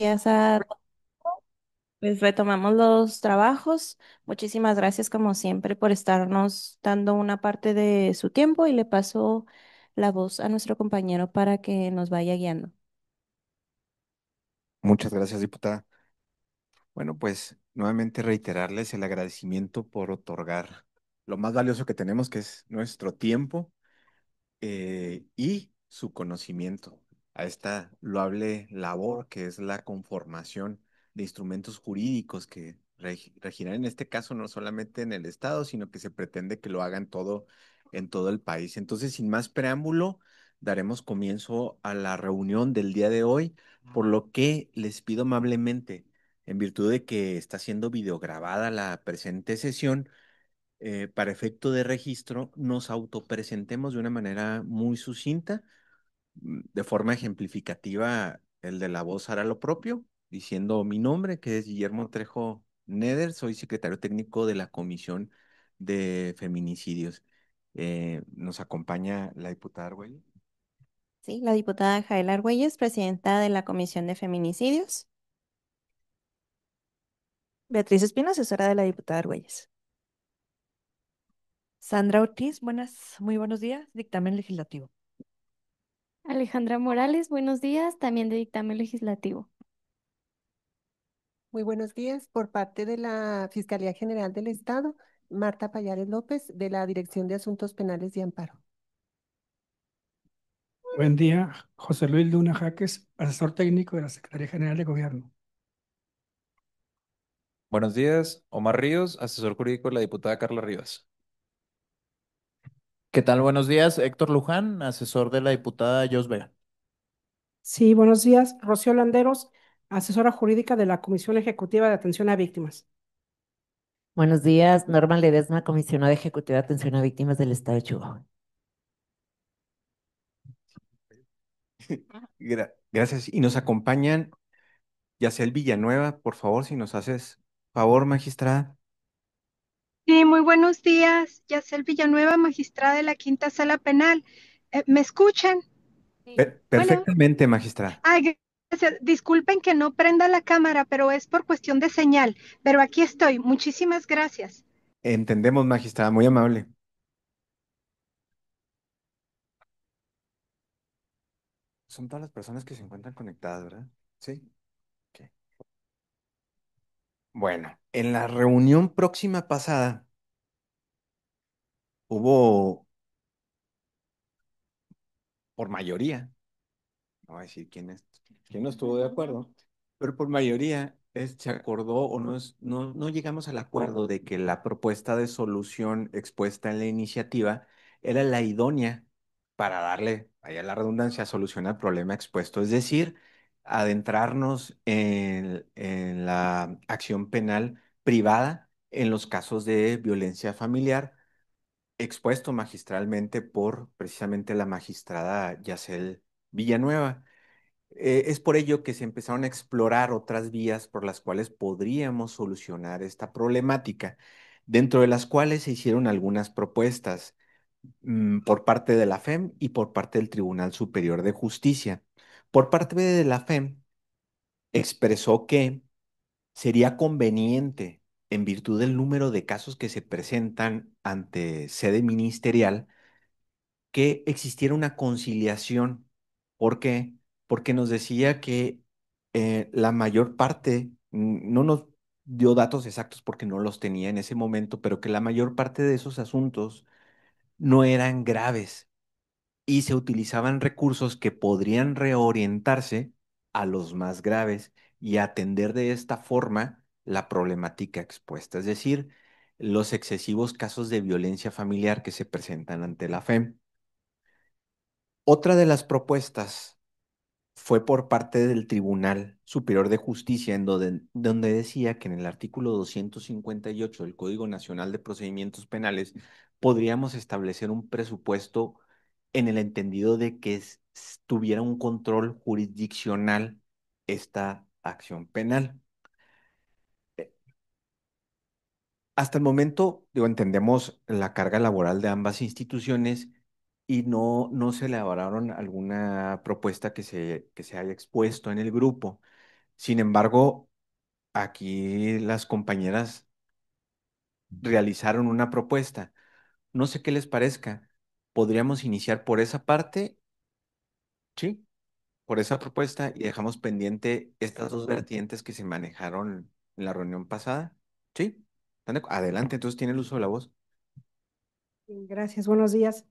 días a pues retomamos los trabajos. Muchísimas gracias como siempre por estarnos dando una parte de su tiempo y le paso la voz a nuestro compañero para que nos vaya guiando. Muchas gracias, diputada. Bueno, pues nuevamente reiterarles el agradecimiento por otorgar lo más valioso que tenemos, que es nuestro tiempo y su conocimiento a esta loable labor que es la conformación de instrumentos jurídicos que regirán en este caso no solamente en el Estado, sino que se pretende que lo hagan todo en todo el país. Entonces, sin más preámbulo, daremos comienzo a la reunión del día de hoy, por lo que les pido amablemente, en virtud de que está siendo videograbada la presente sesión, para efecto de registro, nos autopresentemos de una manera muy sucinta, de forma ejemplificativa. El de la voz hará lo propio, diciendo mi nombre, que es Guillermo Trejo Neder, soy secretario técnico de la Comisión de Feminicidios. Nos acompaña la diputada Argüello. Sí, la diputada Jaela Argüelles, presidenta de la Comisión de Feminicidios. Beatriz Espino, asesora de la diputada Argüelles. Sandra Ortiz, muy buenos días, dictamen legislativo. Alejandra Morales, buenos días, también de dictamen legislativo. Muy buenos días. Por parte de la Fiscalía General del Estado, Marta Payares López, de la Dirección de Asuntos Penales y Amparo. Buen día, José Luis Luna Jaques, asesor técnico de la Secretaría General de Gobierno. Buenos días, Omar Ríos, asesor jurídico de la diputada Carla Rivas. ¿Qué tal? Buenos días, Héctor Luján, asesor de la diputada Jos Vega. Sí, buenos días. Rocío Landeros, asesora jurídica de la Comisión Ejecutiva de Atención a Víctimas. Buenos días, Norma Ledesma, comisionada ejecutiva de atención a víctimas del Estado de Chihuahua. Gracias. Y nos acompañan Yacel Villanueva, por favor, si nos haces favor, magistrada. Sí, muy buenos días. Yacel Villanueva, magistrada de la Quinta Sala Penal. ¿Me escuchan? Bueno, Perfectamente, magistrada. ay, gracias. Disculpen que no prenda la cámara, pero es por cuestión de señal. Pero aquí estoy. Muchísimas gracias. Entendemos, magistrada, muy amable. Son todas las personas que se encuentran conectadas, ¿verdad? Sí. Ok. Bueno, en la reunión próxima pasada hubo, por mayoría, no voy a decir quién no estuvo de acuerdo, pero por mayoría se acordó o no llegamos al acuerdo de que la propuesta de solución expuesta en la iniciativa era la idónea para darle, vaya la redundancia, solución al problema expuesto, es decir, adentrarnos en la acción penal privada en los casos de violencia familiar, expuesto magistralmente por precisamente la magistrada Yacel Villanueva. Es por ello que se empezaron a explorar otras vías por las cuales podríamos solucionar esta problemática, dentro de las cuales se hicieron algunas propuestas por parte de la FEM y por parte del Tribunal Superior de Justicia. Por parte de la FEM expresó que sería conveniente, en virtud del número de casos que se presentan ante sede ministerial, que existiera una conciliación. ¿Por qué? Porque nos decía que la mayor parte, no nos dio datos exactos porque no los tenía en ese momento, pero que la mayor parte de esos asuntos no eran graves y se utilizaban recursos que podrían reorientarse a los más graves y atender de esta forma la problemática expuesta, es decir, los excesivos casos de violencia familiar que se presentan ante la FEM. Otra de las propuestas fue por parte del Tribunal Superior de Justicia, donde decía que en el artículo 258 del Código Nacional de Procedimientos Penales podríamos establecer un presupuesto en el entendido de que tuviera un control jurisdiccional esta acción penal. Hasta el momento, digo, entendemos la carga laboral de ambas instituciones y no se elaboraron alguna propuesta que se haya expuesto en el grupo. Sin embargo, aquí las compañeras realizaron una propuesta. No sé qué les parezca. Podríamos iniciar por esa parte, ¿sí? Por esa propuesta y dejamos pendiente estas dos vertientes que se manejaron en la reunión pasada, ¿sí? Adelante, entonces tiene el uso de la voz. Gracias, buenos días.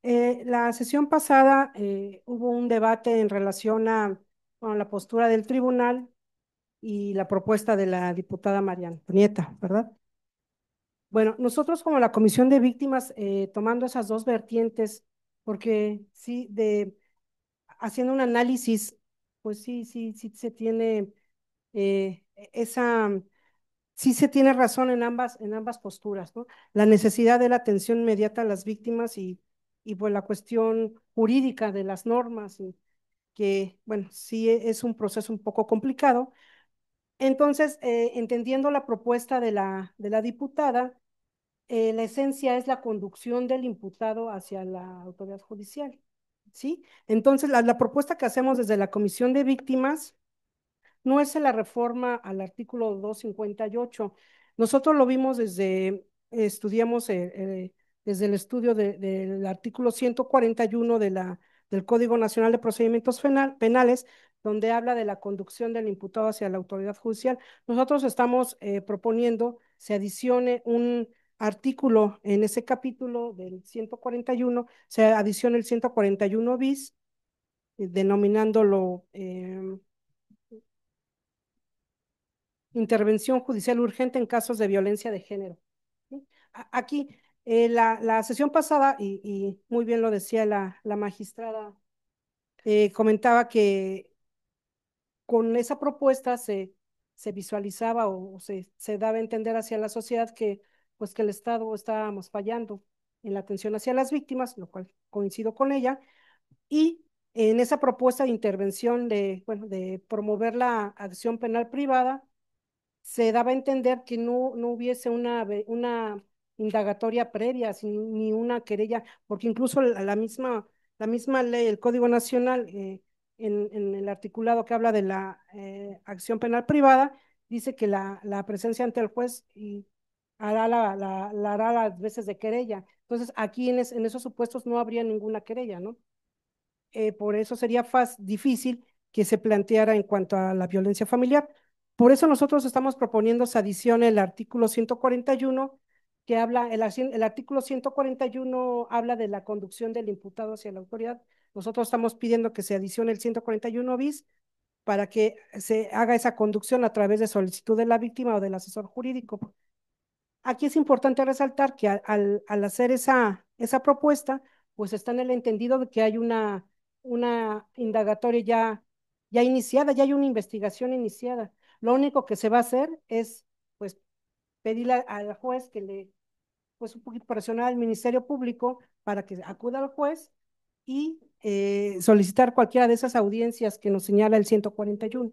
La sesión pasada hubo un debate en relación a bueno, la postura del tribunal y la propuesta de la diputada María Antonieta, ¿verdad? Bueno, nosotros como la Comisión de Víctimas, tomando esas dos vertientes, porque sí, haciendo un análisis, pues sí se tiene esa, sí se tiene razón en ambas posturas, ¿no? La necesidad de la atención inmediata a las víctimas y pues la cuestión jurídica de las normas, y que, bueno, sí es un proceso un poco complicado. Entonces, entendiendo la propuesta de la diputada, la esencia es la conducción del imputado hacia la autoridad judicial, ¿sí? Entonces, la propuesta que hacemos desde la Comisión de Víctimas no es la reforma al artículo 258. Nosotros lo vimos estudiamos desde el estudio del artículo 141 del Código Nacional de Procedimientos Penales, donde habla de la conducción del imputado hacia la autoridad judicial. Nosotros estamos proponiendo se adicione un artículo en ese capítulo del 141, se adicione el 141 bis, denominándolo intervención judicial urgente en casos de violencia de género. ¿Sí? Aquí, la sesión pasada, y muy bien lo decía la magistrada, comentaba que con esa propuesta se visualizaba o se daba a entender hacia la sociedad que, pues, que el Estado estábamos fallando en la atención hacia las víctimas, lo cual coincido con ella, y en esa propuesta de intervención bueno, de promover la acción penal privada, se daba a entender que no hubiese una indagatoria previa, ni una querella, porque incluso la misma ley, el Código Nacional, en el articulado que habla de la acción penal privada, dice que la presencia ante el juez la hará las veces de querella. Entonces, aquí en esos supuestos no habría ninguna querella, ¿no? Por eso sería difícil que se planteara en cuanto a la violencia familiar. Por eso nosotros estamos proponiendo se adicione el artículo 141, que habla, el artículo 141 habla de la conducción del imputado hacia la autoridad. Nosotros estamos pidiendo que se adicione el 141 bis para que se haga esa conducción a través de solicitud de la víctima o del asesor jurídico. Aquí es importante resaltar que al hacer esa propuesta, pues está en el entendido de que hay una indagatoria ya iniciada, ya hay una investigación iniciada. Lo único que se va a hacer es, pues, pedirle al juez pues, un poquito presionar al Ministerio Público para que acuda al juez y solicitar cualquiera de esas audiencias que nos señala el 141.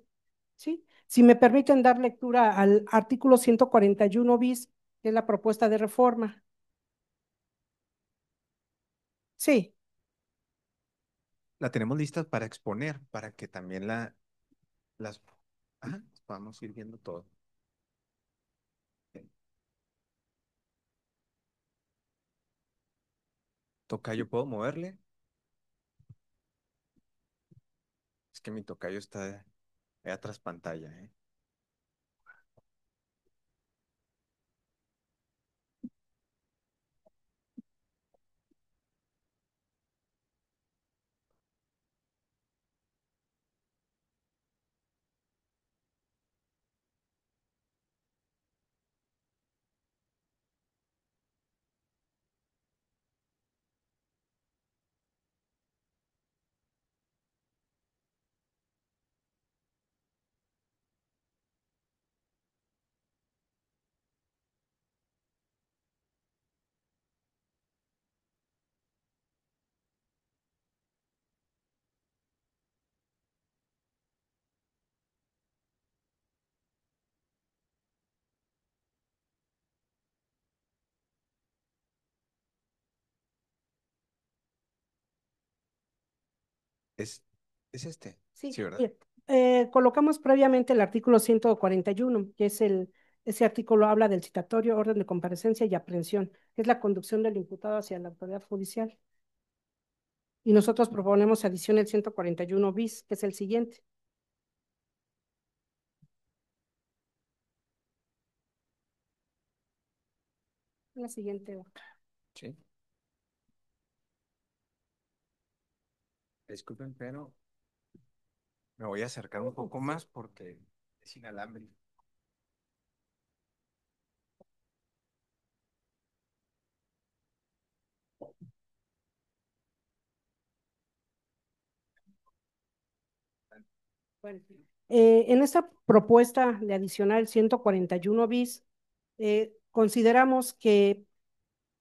¿Sí? Si me permiten dar lectura al artículo 141 bis, que es la propuesta de reforma. Sí, La tenemos lista para exponer, para que también las ajá, vamos a ir viendo todo. Tocayo, ¿puedo moverle? Es que mi tocayo está allá tras pantalla, ¿eh? Es, es este, sí, sí, ¿verdad? bien. colocamos previamente el artículo 141, que es ese artículo habla del citatorio, orden de comparecencia y aprehensión, que es la conducción del imputado hacia la autoridad judicial. Y nosotros proponemos adición el 141 bis, que es el siguiente. La siguiente hoja. Sí. Disculpen, pero me voy a acercar un poco más porque es inalámbrico. Bueno, en esta propuesta de adicionar el 141 bis, consideramos que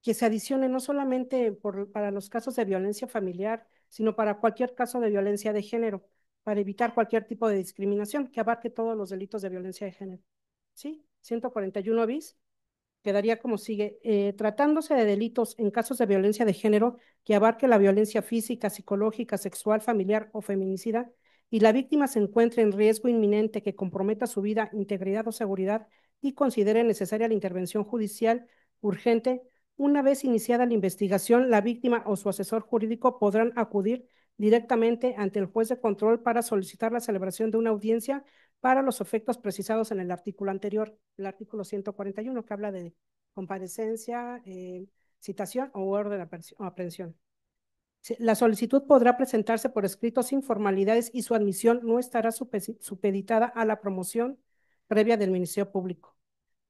se adicione no solamente para los casos de violencia familiar, sino para cualquier caso de violencia de género, para evitar cualquier tipo de discriminación que abarque todos los delitos de violencia de género. ¿Sí? 141 bis. Quedaría como sigue, tratándose de delitos en casos de violencia de género que abarque la violencia física, psicológica, sexual, familiar o feminicida, y la víctima se encuentre en riesgo inminente que comprometa su vida, integridad o seguridad y considere necesaria la intervención judicial urgente, una vez iniciada la investigación, la víctima o su asesor jurídico podrán acudir directamente ante el juez de control para solicitar la celebración de una audiencia para los efectos precisados en el artículo anterior, el artículo 141, que habla de comparecencia, citación o orden de aprehensión. La solicitud podrá presentarse por escrito sin formalidades y su admisión no estará supeditada a la promoción previa del Ministerio Público.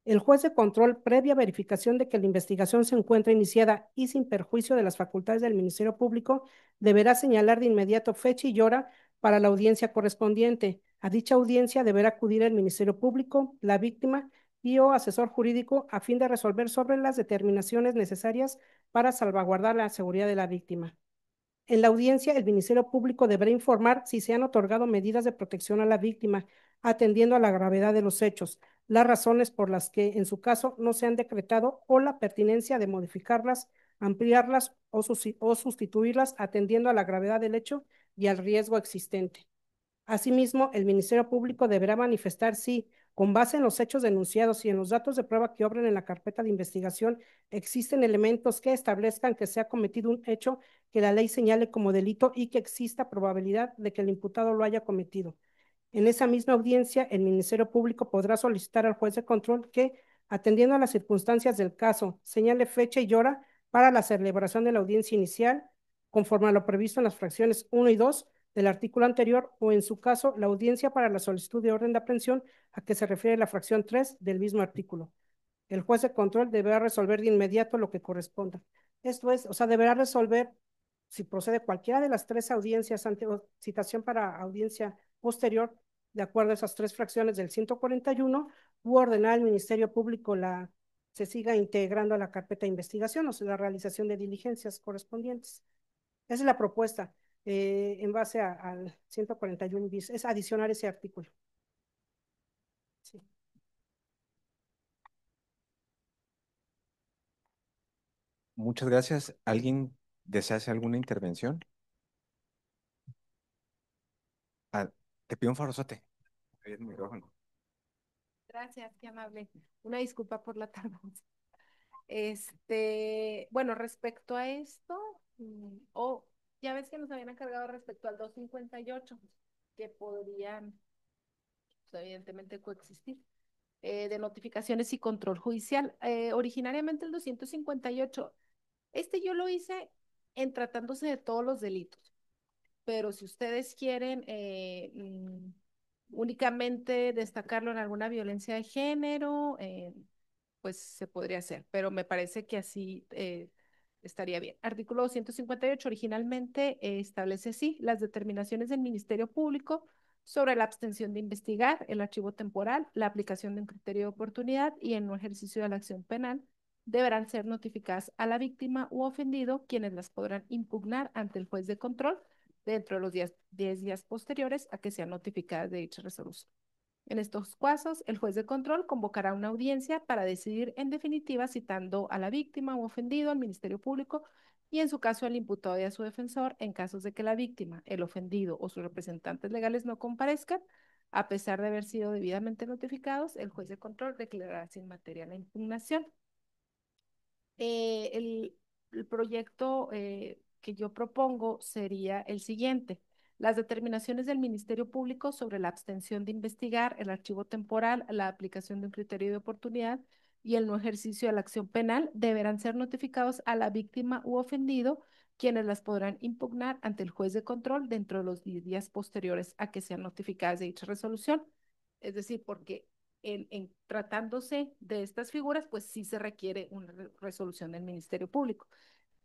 El juez de control, previa verificación de que la investigación se encuentra iniciada y sin perjuicio de las facultades del Ministerio Público, deberá señalar de inmediato fecha y hora para la audiencia correspondiente. A dicha audiencia deberá acudir el Ministerio Público, la víctima y o asesor jurídico a fin de resolver sobre las determinaciones necesarias para salvaguardar la seguridad de la víctima. En la audiencia, el Ministerio Público deberá informar si se han otorgado medidas de protección a la víctima, atendiendo a la gravedad de los hechos, las razones por las que, en su caso, no se han decretado o la pertinencia de modificarlas, ampliarlas o sustituirlas, atendiendo a la gravedad del hecho y al riesgo existente. Asimismo, el Ministerio Público deberá manifestar si, con base en los hechos denunciados y en los datos de prueba que obren en la carpeta de investigación, existen elementos que establezcan que se ha cometido un hecho que la ley señale como delito y que exista probabilidad de que el imputado lo haya cometido. En esa misma audiencia, el Ministerio Público podrá solicitar al juez de control que, atendiendo a las circunstancias del caso, señale fecha y hora para la celebración de la audiencia inicial, conforme a lo previsto en las fracciones 1 y 2 del artículo anterior, o en su caso, la audiencia para la solicitud de orden de aprehensión a que se refiere la fracción 3 del mismo artículo. El juez de control deberá resolver de inmediato lo que corresponda. Esto es, o sea, deberá resolver si procede cualquiera de las tres audiencias ante citación para audiencia posterior, de acuerdo a esas tres fracciones del 141, u ordenar al Ministerio Público se siga integrando a la carpeta de investigación, o sea, la realización de diligencias correspondientes. Esa es la propuesta en base al 141 bis, es adicionar ese artículo. Sí. Muchas gracias. ¿Alguien desea hacer alguna intervención? Ah, te pido un favorzote. Ahí el micrófono. Gracias, qué amable. Una disculpa por la tardanza. Bueno, respecto a esto, ya ves que nos habían encargado respecto al 258, que podrían, pues, evidentemente, coexistir, de notificaciones y control judicial. Originariamente el 258, yo lo hice en tratándose de todos los delitos, pero si ustedes quieren únicamente destacarlo en alguna violencia de género, pues se podría hacer, pero me parece que así estaría bien. Artículo 258 originalmente establece así las determinaciones del Ministerio Público sobre la abstención de investigar, el archivo temporal, la aplicación de un criterio de oportunidad y el no ejercicio de la acción penal deberán ser notificadas a la víctima u ofendido, quienes las podrán impugnar ante el juez de control dentro de los 10 días posteriores a que sean notificadas de dicha resolución. En estos casos, el juez de control convocará una audiencia para decidir en definitiva citando a la víctima o ofendido al Ministerio Público y en su caso al imputado y a su defensor en casos de que la víctima, el ofendido o sus representantes legales no comparezcan, a pesar de haber sido debidamente notificados, el juez de control declarará sin materia la impugnación. El proyecto que yo propongo sería el siguiente. Las determinaciones del Ministerio Público sobre la abstención de investigar, el archivo temporal, la aplicación de un criterio de oportunidad y el no ejercicio de la acción penal deberán ser notificados a la víctima u ofendido, quienes las podrán impugnar ante el juez de control dentro de los 10 días posteriores a que sean notificadas de dicha resolución. Es decir, porque tratándose de estas figuras, pues sí se requiere una resolución del Ministerio Público.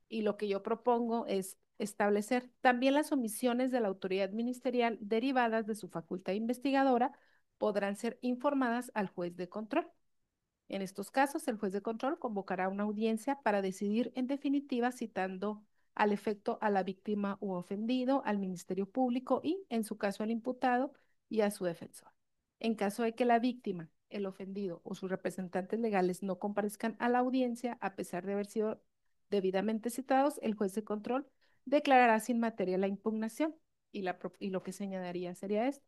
Y lo que yo propongo es establecer también las omisiones de la autoridad ministerial derivadas de su facultad investigadora podrán ser informadas al juez de control. En estos casos, el juez de control convocará una audiencia para decidir en definitiva citando al efecto a la víctima u ofendido, al Ministerio Público y, en su caso, al imputado y a su defensor. En caso de que la víctima, el ofendido o sus representantes legales no comparezcan a la audiencia, a pesar de haber sido debidamente citados, el juez de control declarará sin materia la impugnación y lo que señalaría sería esto.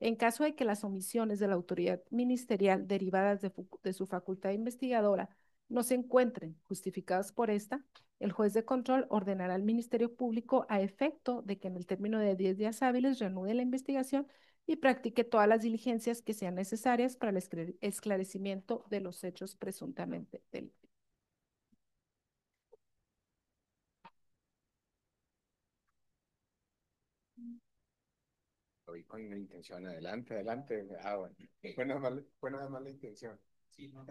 En caso de que las omisiones de la autoridad ministerial derivadas de su facultad investigadora no se encuentren justificadas por esta, el juez de control ordenará al Ministerio Público a efecto de que en el término de 10 días hábiles reanude la investigación y practique todas las diligencias que sean necesarias para el esclarecimiento de los hechos presuntamente delictivos. Voy con la intención, adelante, adelante. Bueno, fue nada más la intención. Sí, no.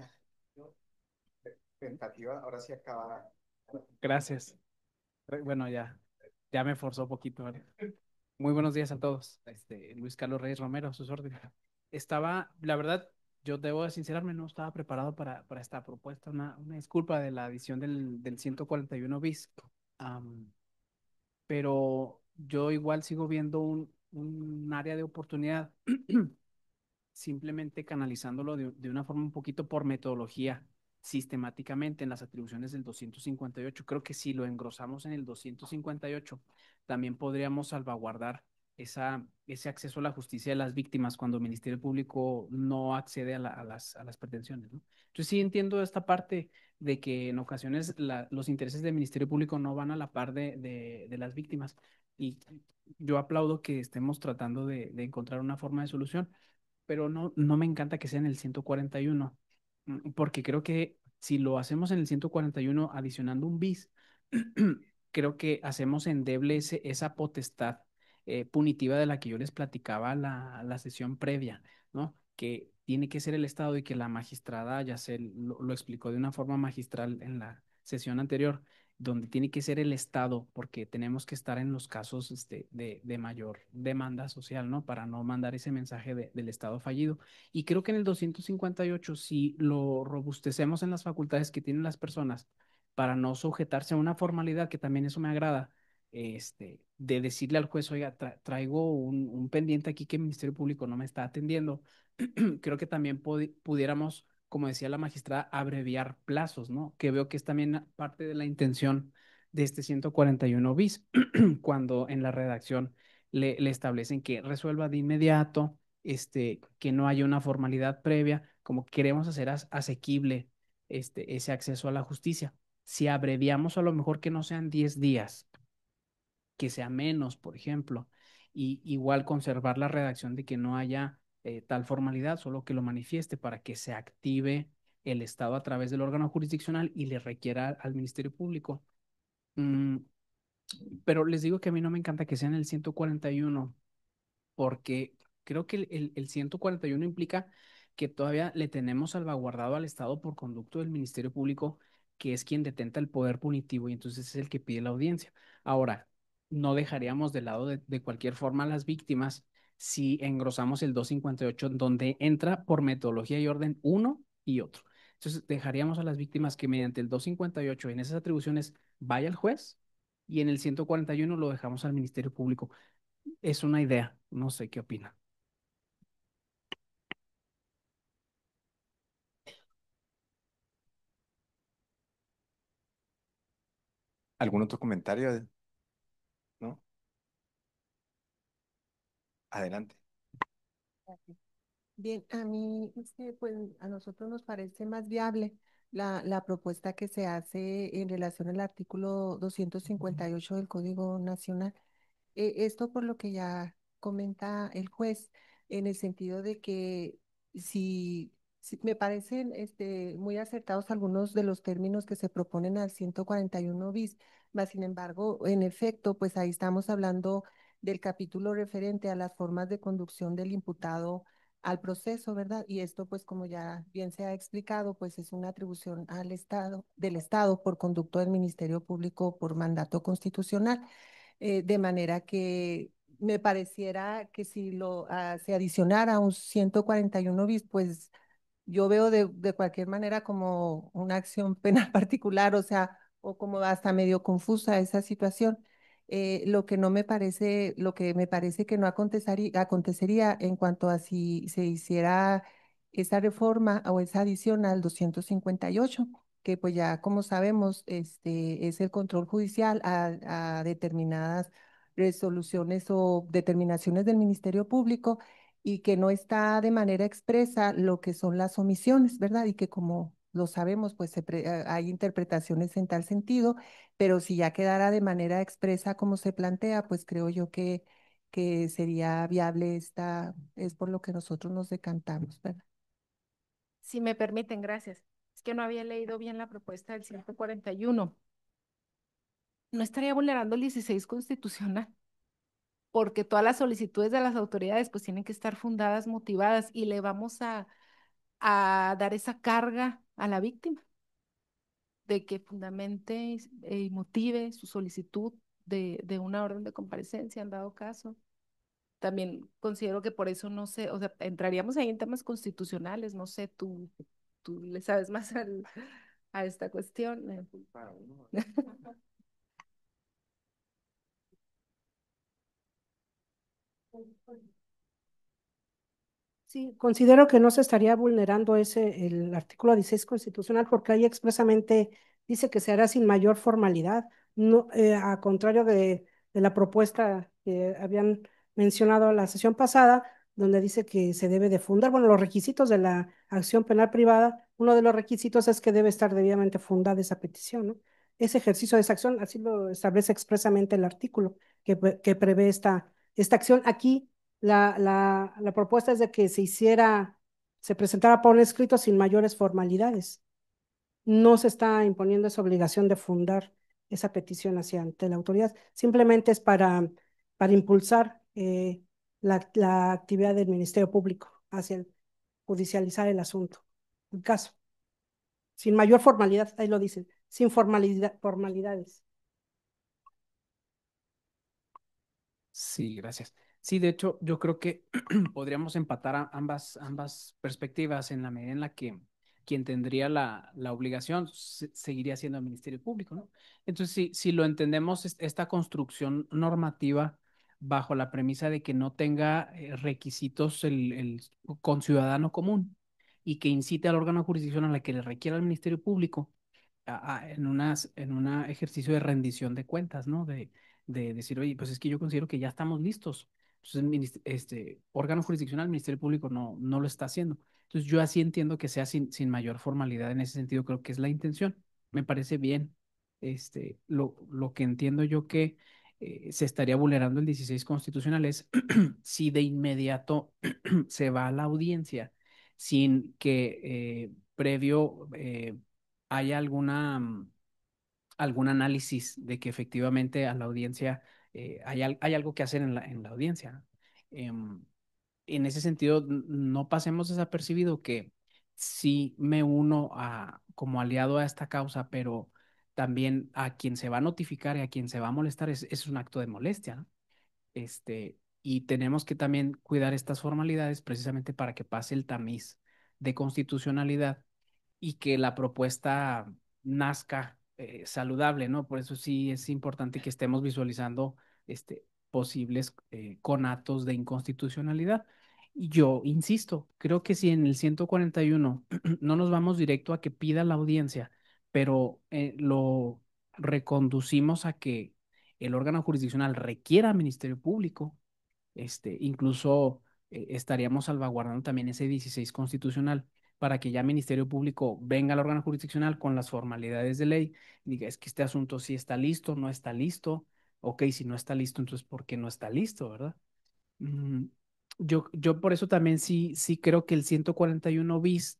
Tentativa, ahora sí acaba. Gracias. Bueno, ya me forzó un poquito, ¿vale? Muy buenos días a todos. Luis Carlos Reyes Romero, a sus órdenes. La verdad, yo debo de sincerarme, no estaba preparado para esta propuesta. Una disculpa de la edición del 141 bis. Pero yo igual sigo viendo un área de oportunidad simplemente canalizándolo de una forma un poquito por metodología, sistemáticamente en las atribuciones del 258. Creo que si lo engrosamos en el 258, también podríamos salvaguardar ese acceso a la justicia de las víctimas cuando el Ministerio Público no accede a las pretensiones, ¿no? Entonces sí entiendo esta parte de que en ocasiones los intereses del Ministerio Público no van a la par de las víctimas, y yo aplaudo que estemos tratando de encontrar una forma de solución, pero no me encanta que sea en el 141, porque creo que si lo hacemos en el 141 adicionando un bis, creo que hacemos endeble esa potestad punitiva de la que yo les platicaba la sesión previa, ¿no? Que tiene que ser el Estado y que la magistrada ya lo explicó de una forma magistral en la sesión anterior, donde tiene que ser el Estado, porque tenemos que estar en los casos de mayor demanda social, ¿no? Para no mandar ese mensaje del Estado fallido. Y creo que en el 258, si lo robustecemos en las facultades que tienen las personas para no sujetarse a una formalidad, que también eso me agrada, de decirle al juez, oiga, traigo un pendiente aquí que el Ministerio Público no me está atendiendo. Creo que también pudiéramos, como decía la magistrada, abreviar plazos, ¿no? Que veo que es también parte de la intención de este 141 bis, cuando en la redacción le establecen que resuelva de inmediato, que no haya una formalidad previa, como queremos hacer asequible ese acceso a la justicia. Si abreviamos, a lo mejor que no sean 10 días, que sea menos, por ejemplo, y igual conservar la redacción de que no haya tal formalidad, solo que lo manifieste para que se active el Estado a través del órgano jurisdiccional y le requiera al Ministerio Público. Mm, pero les digo que a mí no me encanta que sea en el 141, porque creo que el 141 implica que todavía le tenemos salvaguardado al Estado por conducto del Ministerio Público, que es quien detenta el poder punitivo y entonces es el que pide la audiencia. Ahora, no dejaríamos de lado de cualquier forma a las víctimas si engrosamos el 258, donde entra por metodología y orden uno y otro. Entonces, dejaríamos a las víctimas que mediante el 258 en esas atribuciones vaya al juez, y en el 141 lo dejamos al Ministerio Público. Es una idea, no sé qué opina. ¿Algún otro comentario? ¿No? Adelante. Gracias. Bien, a mí, pues a nosotros nos parece más viable la propuesta que se hace en relación al artículo 258 del Código Nacional. Esto por lo que ya comenta el juez, en el sentido de que si me parecen muy acertados algunos de los términos que se proponen al 141 bis, mas sin embargo, en efecto, pues ahí estamos hablando del capítulo referente a las formas de conducción del imputado al proceso, ¿verdad? Y esto, pues como ya bien se ha explicado, pues es una atribución al Estado, del Estado por conducto del Ministerio Público por mandato constitucional, de manera que me pareciera que si se adicionara un 141 bis, pues yo veo de cualquier manera como una acción penal particular, o sea, o como hasta medio confusa esa situación. Lo que no me parece, lo que me parece que no acontecería en cuanto a si se hiciera esa reforma o esa adición al 258, que pues ya como sabemos, es el control judicial a determinadas resoluciones o determinaciones del Ministerio Público y que no está de manera expresa lo que son las omisiones, ¿verdad? Y que como lo sabemos, pues hay interpretaciones en tal sentido, pero si ya quedara de manera expresa como se plantea, pues creo yo que sería viable es por lo que nosotros nos decantamos, ¿verdad? Si me permiten, gracias. Es que no había leído bien la propuesta del 141. No estaría vulnerando el 16 constitucional, porque todas las solicitudes de las autoridades pues tienen que estar fundadas, motivadas, y le vamos a dar esa carga a la víctima de que fundamente y motive su solicitud de una orden de comparecencia en dado caso. También considero que por eso no sé, o sea, entraríamos ahí en temas constitucionales, no sé, tú le sabes más a esta cuestión. Sí, considero que no se estaría vulnerando el artículo 16 constitucional porque ahí expresamente dice que se hará sin mayor formalidad, no, a contrario de la propuesta que habían mencionado en la sesión pasada, donde dice que se debe de fundar, bueno, los requisitos de la acción penal privada, uno de los requisitos es que debe estar debidamente fundada esa petición, ¿no? Ese ejercicio de esa acción, así lo establece expresamente el artículo que prevé esta acción. Aquí la propuesta es de que se presentara por escrito sin mayores formalidades. No se está imponiendo esa obligación de fundar esa petición hacia ante la autoridad. Simplemente es para impulsar la actividad del Ministerio Público hacia judicializar el asunto, el caso. Sin mayor formalidad, ahí lo dicen, sin formalidades. Sí, gracias. Sí, de hecho, yo creo que podríamos empatar ambas perspectivas en la medida en la que quien tendría la obligación seguiría siendo el Ministerio Público, ¿no? Entonces, si lo entendemos, esta construcción normativa bajo la premisa de que no tenga requisitos el conciudadano común y que incite al órgano jurisdiccional a la que le requiera el Ministerio Público en un ejercicio de rendición de cuentas, ¿no? De decir, oye, pues es que yo considero que ya estamos listos. Entonces, este órgano jurisdiccional, el Ministerio Público no lo está haciendo. Entonces, yo así entiendo que sea sin mayor formalidad en ese sentido, creo que es la intención. Me parece bien. Lo que entiendo yo que se estaría vulnerando el 16 constitucional es si de inmediato se va a la audiencia sin que previo haya algún análisis de que efectivamente a la audiencia hay algo que hacer en la audiencia, ¿no? En ese sentido, no pasemos desapercibido que sí me uno como aliado a esta causa, pero también a quien se va a notificar y a quien se va a molestar es un acto de molestia, ¿no? Y tenemos que también cuidar estas formalidades precisamente para que pase el tamiz de constitucionalidad y que la propuesta nazca saludable, ¿no? Por eso sí es importante que estemos visualizando posibles conatos de inconstitucionalidad. Y yo insisto, creo que si en el 141 no nos vamos directo a que pida la audiencia, pero reconducimos a que el órgano jurisdiccional requiera al Ministerio Público, incluso estaríamos salvaguardando también ese 16 constitucional para que ya Ministerio Público venga al órgano jurisdiccional con las formalidades de ley y diga, es que este asunto sí está listo, no está listo, ok, si no está listo, entonces ¿por qué no está listo, verdad? Mm, yo por eso también sí creo que el 141 bis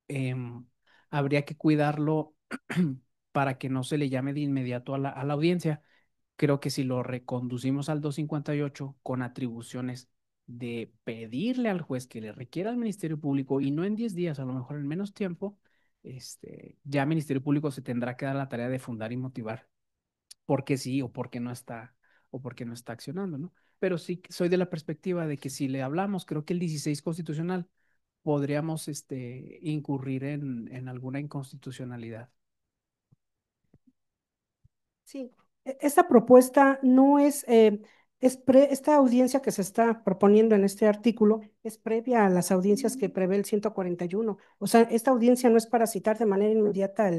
em, habría que cuidarlo para que no se le llame de inmediato a la audiencia. Creo que si lo reconducimos al 258 con atribuciones de pedirle al juez que le requiera al Ministerio Público y no en 10 días, a lo mejor en menos tiempo, ya el Ministerio Público se tendrá que dar la tarea de fundar y motivar por qué sí o por qué no está accionando, ¿no? Pero sí soy de la perspectiva de que si le hablamos, creo que el 16 constitucional podríamos incurrir en alguna inconstitucionalidad. Sí, esta propuesta no es, esta audiencia que se está proponiendo en este artículo es previa a las audiencias que prevé el 141. O sea, esta audiencia no es para citar de manera inmediata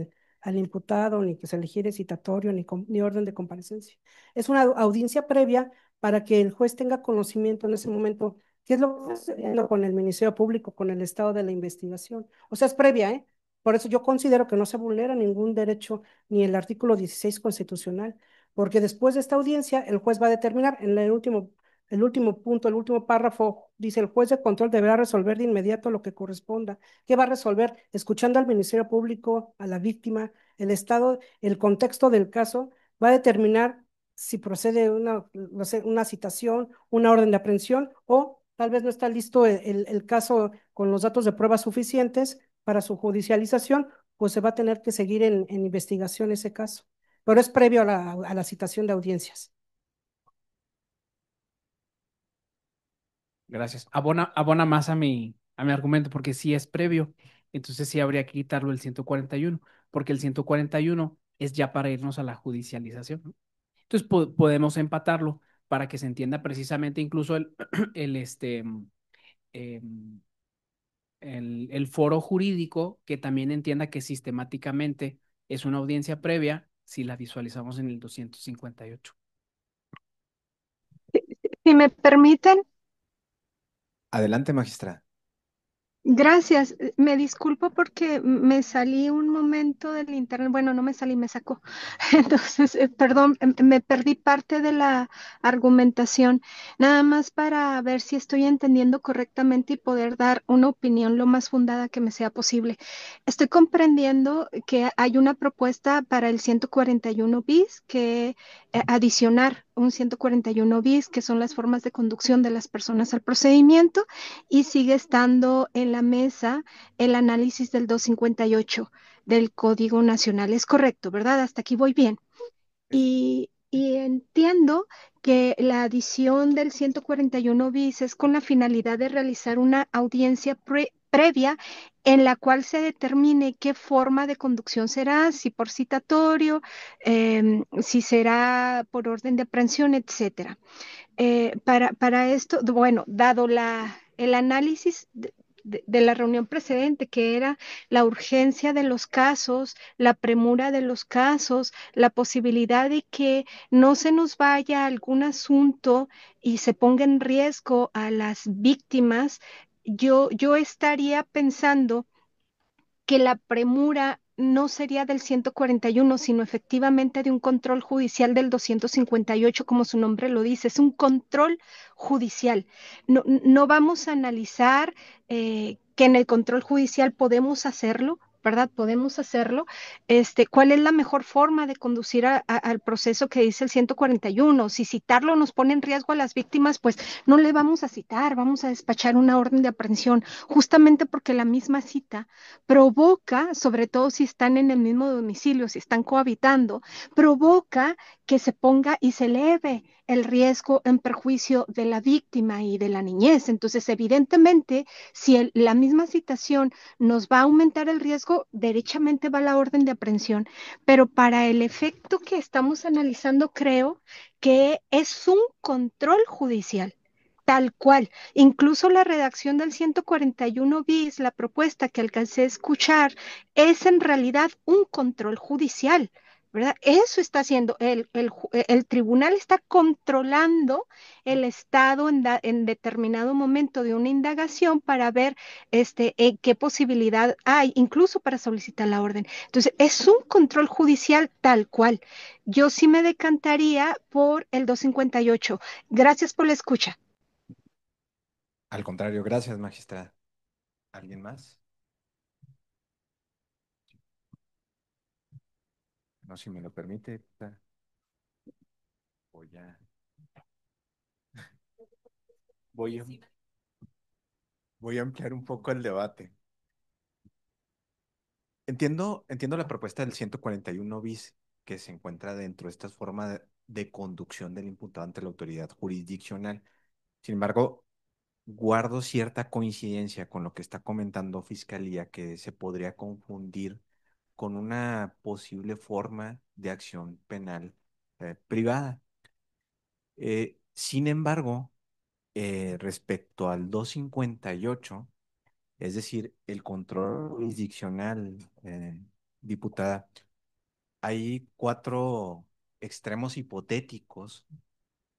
al imputado, ni que se le gire citatorio, ni orden de comparecencia. Es una audiencia previa para que el juez tenga conocimiento en ese momento qué es lo que está sucediendo con el Ministerio Público, con el estado de la investigación. O sea, es previa, ¿eh? Por eso yo considero que no se vulnera ningún derecho ni el artículo 16 constitucional, porque después de esta audiencia el juez va a determinar en el último punto, el último párrafo, dice el juez de control deberá resolver de inmediato lo que corresponda. ¿Qué va a resolver? Escuchando al Ministerio Público, a la víctima, el estado, el contexto del caso, va a determinar si procede no sé, una citación, una orden de aprehensión o tal vez no está listo el caso con los datos de pruebas suficientes para su judicialización, pues se va a tener que seguir en investigación ese caso. Pero es previo a la citación de audiencias. Gracias. Abona más a mi argumento, porque si es previo, entonces sí habría que quitarlo el 141, porque el 141 es ya para irnos a la judicialización, ¿no? Entonces podemos empatarlo para que se entienda precisamente incluso el, em, el foro jurídico, que también entienda que sistemáticamente es una audiencia previa si la visualizamos en el 258. Si me permiten, Adelante, magistrada. gracias. Me disculpo porque me salí un momento del internet. Bueno, no me salí, me sacó. Entonces, perdón, me perdí parte de la argumentación. Nada más para ver si estoy entendiendo correctamente y poder dar una opinión lo más fundada que me sea posible. Estoy comprendiendo que hay una propuesta para el 141 bis que adicionar un 141 bis, que son las formas de conducción de las personas al procedimiento, y sigue estando en la mesa el análisis del 258 del Código Nacional. Es correcto, ¿verdad? Hasta aquí voy bien. Y entiendo que la adición del 141 bis es con la finalidad de realizar una audiencia previa en la cual se determine qué forma de conducción será, si por citatorio, si será por orden de aprehensión, etcétera. Para esto, bueno, dado el análisis de la reunión precedente, que era la urgencia de los casos, la premura de los casos, la posibilidad de que no se nos vaya algún asunto y se ponga en riesgo a las víctimas, yo estaría pensando que la premura no sería del 141, sino efectivamente de un control judicial del 258, como su nombre lo dice, es un control judicial. No vamos a analizar que en el control judicial podemos hacerlo, ¿verdad? Podemos hacerlo. ¿Cuál es la mejor forma de conducir al proceso que dice el 141? Si citarlo nos pone en riesgo a las víctimas, pues no le vamos a citar, vamos a despachar una orden de aprehensión, justamente porque la misma cita provoca, sobre todo si están en el mismo domicilio, si están cohabitando, provoca que se ponga y se eleve el riesgo en perjuicio de la víctima y de la niñez. Entonces, evidentemente, si la misma citación nos va a aumentar el riesgo, derechamente va la orden de aprehensión. Pero para el efecto que estamos analizando, creo que es un control judicial. Tal cual. Incluso la redacción del 141 bis, la propuesta que alcancé a escuchar, es en realidad un control judicial. ¿verdad? Eso está haciendo, el tribunal está controlando el Estado en determinado momento de una indagación para ver qué posibilidad hay, incluso para solicitar la orden. Entonces, es un control judicial tal cual. Yo sí me decantaría por el 258. Gracias por la escucha. Al contrario, gracias, magistrada. ¿Alguien más? No, si me lo permite, voy a, voy a, voy a ampliar un poco el debate. Entiendo la propuesta del 141 bis que se encuentra dentro de esta forma de conducción del imputado ante la autoridad jurisdiccional. Sin embargo, guardo cierta coincidencia con lo que está comentando Fiscalía, que se podría confundir con una posible forma de acción penal privada. Sin embargo, respecto al 258, es decir, el control jurisdiccional, diputada, hay cuatro extremos hipotéticos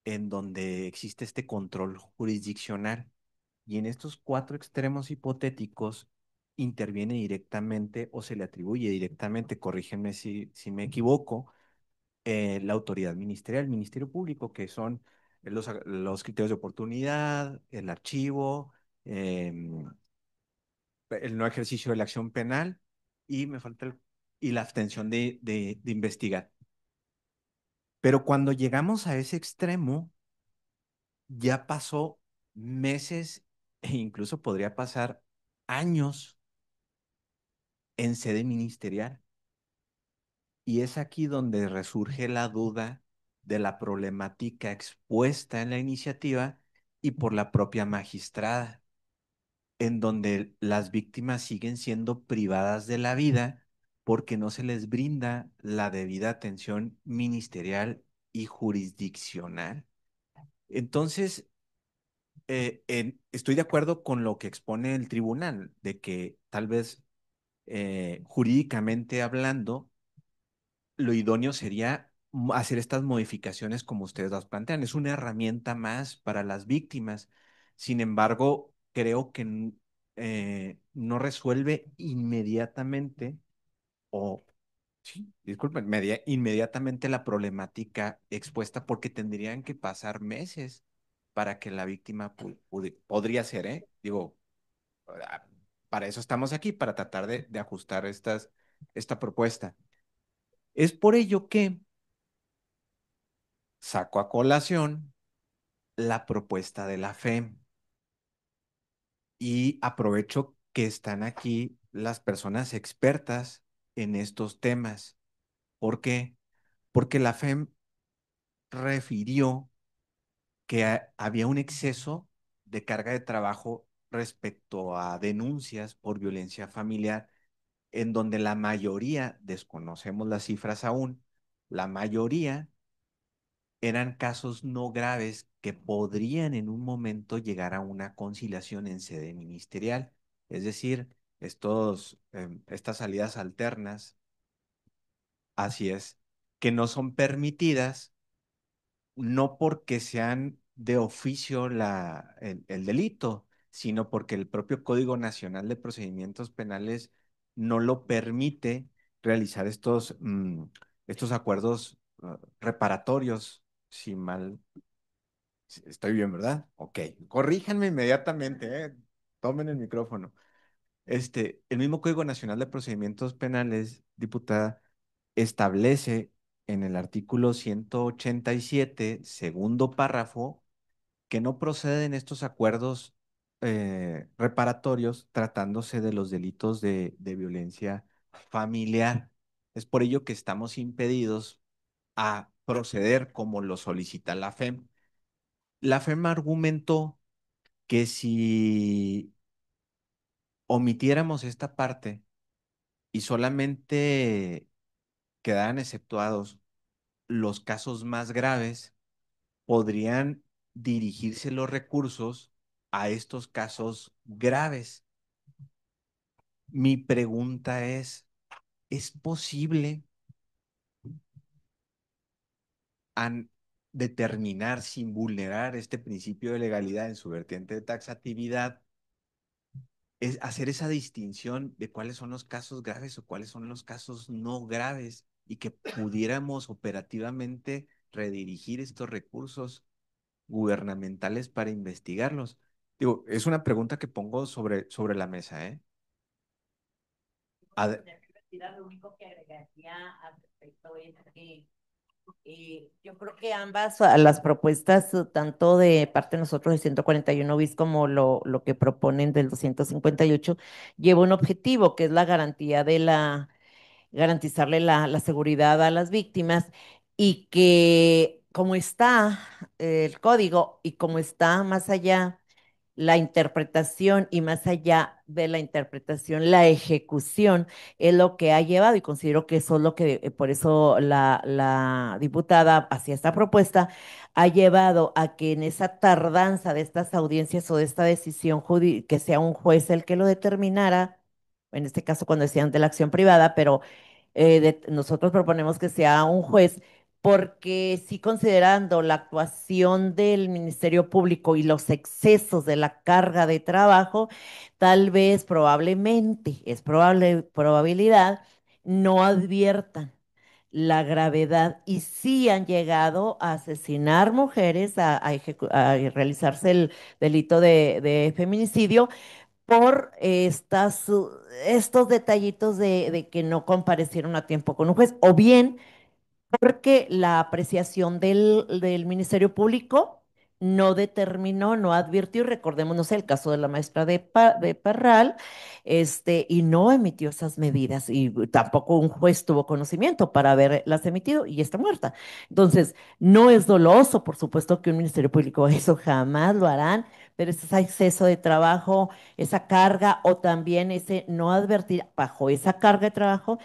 en donde existe este control jurisdiccional. Y en estos cuatro extremos hipotéticos interviene directamente o se le atribuye directamente, corrígenme si me equivoco, la autoridad ministerial, el Ministerio Público, que son los criterios de oportunidad, el archivo, em, el no ejercicio de la acción penal y me falta y la abstención de investigar. Pero cuando llegamos a ese extremo, ya pasó meses e incluso podría pasar años en sede ministerial. Y es aquí donde resurge la duda de la problemática expuesta en la iniciativa y por la propia magistrada, en donde las víctimas siguen siendo privadas de la vida porque no se les brinda la debida atención ministerial y jurisdiccional. Entonces, estoy de acuerdo con lo que expone el tribunal, de que tal vez jurídicamente hablando, lo idóneo sería hacer estas modificaciones como ustedes las plantean. Es una herramienta más para las víctimas. Sin embargo, creo que no resuelve inmediatamente o, sí, disculpen, inmediatamente la problemática expuesta porque tendrían que pasar meses para que la víctima podría ser, ¿eh? Digo, ah, para eso estamos aquí, para tratar de ajustar esta propuesta. Es por ello que saco a colación la propuesta de la FEM y aprovecho que están aquí las personas expertas en estos temas. ¿Por qué? Porque la FEM refirió que había un exceso de carga de trabajo respecto a denuncias por violencia familiar, en donde la mayoría, desconocemos las cifras aún, la mayoría eran casos no graves que podrían en un momento llegar a una conciliación en sede ministerial. Es decir, estas salidas alternas, así es, que no son permitidas, no porque sean de oficio el delito, sino porque el propio Código Nacional de Procedimientos Penales no lo permite realizar estos acuerdos reparatorios, si mal estoy bien, ¿verdad? Ok, corríjanme inmediatamente, ¿eh? Tomen el micrófono. El mismo Código Nacional de Procedimientos Penales, diputada, establece en el artículo 187, segundo párrafo, que no proceden estos acuerdos reparatorios tratándose de los delitos de violencia familiar. Es por ello que estamos impedidos a proceder como lo solicita la FEM. La FEM argumentó que si omitiéramos esta parte y solamente quedaran exceptuados los casos más graves, podrían dirigirse los recursos a estos casos graves. Mi pregunta ¿es posible a determinar sin vulnerar este principio de legalidad en su vertiente de taxatividad, es hacer esa distinción de cuáles son los casos graves o cuáles son los casos no graves y que pudiéramos operativamente redirigir estos recursos gubernamentales para investigarlos. Digo, es una pregunta que pongo sobre la mesa, ¿eh? Lo único que agregaría al respecto es que yo creo que ambas, las propuestas, tanto de parte de nosotros de 141 bis como lo que proponen del 258, lleva un objetivo que es la garantía de garantizarle la seguridad a las víctimas y que como está el código y como está más allá la interpretación y más allá de la interpretación, la ejecución es lo que ha llevado y considero que eso es lo que, por eso la diputada hacía esta propuesta, ha llevado a que en esa tardanza de estas audiencias o de esta decisión que sea un juez el que lo determinara, en este caso cuando decían de la acción privada, pero nosotros proponemos que sea un juez porque sí considerando la actuación del Ministerio Público y los excesos de la carga de trabajo, tal vez probablemente, es probabilidad, no adviertan la gravedad y sí han llegado a asesinar mujeres, a realizarse el delito de feminicidio por estos detallitos de que no comparecieron a tiempo con un juez, o bien porque la apreciación del Ministerio Público no determinó, no advirtió, y recordemos, no sé, el caso de la maestra de Parral, y no emitió esas medidas, y tampoco un juez tuvo conocimiento para haberlas emitido y está muerta. Entonces, no es doloso, por supuesto que un Ministerio Público eso jamás lo harán, pero ese exceso de trabajo, esa carga, o también ese no advertir bajo esa carga de trabajo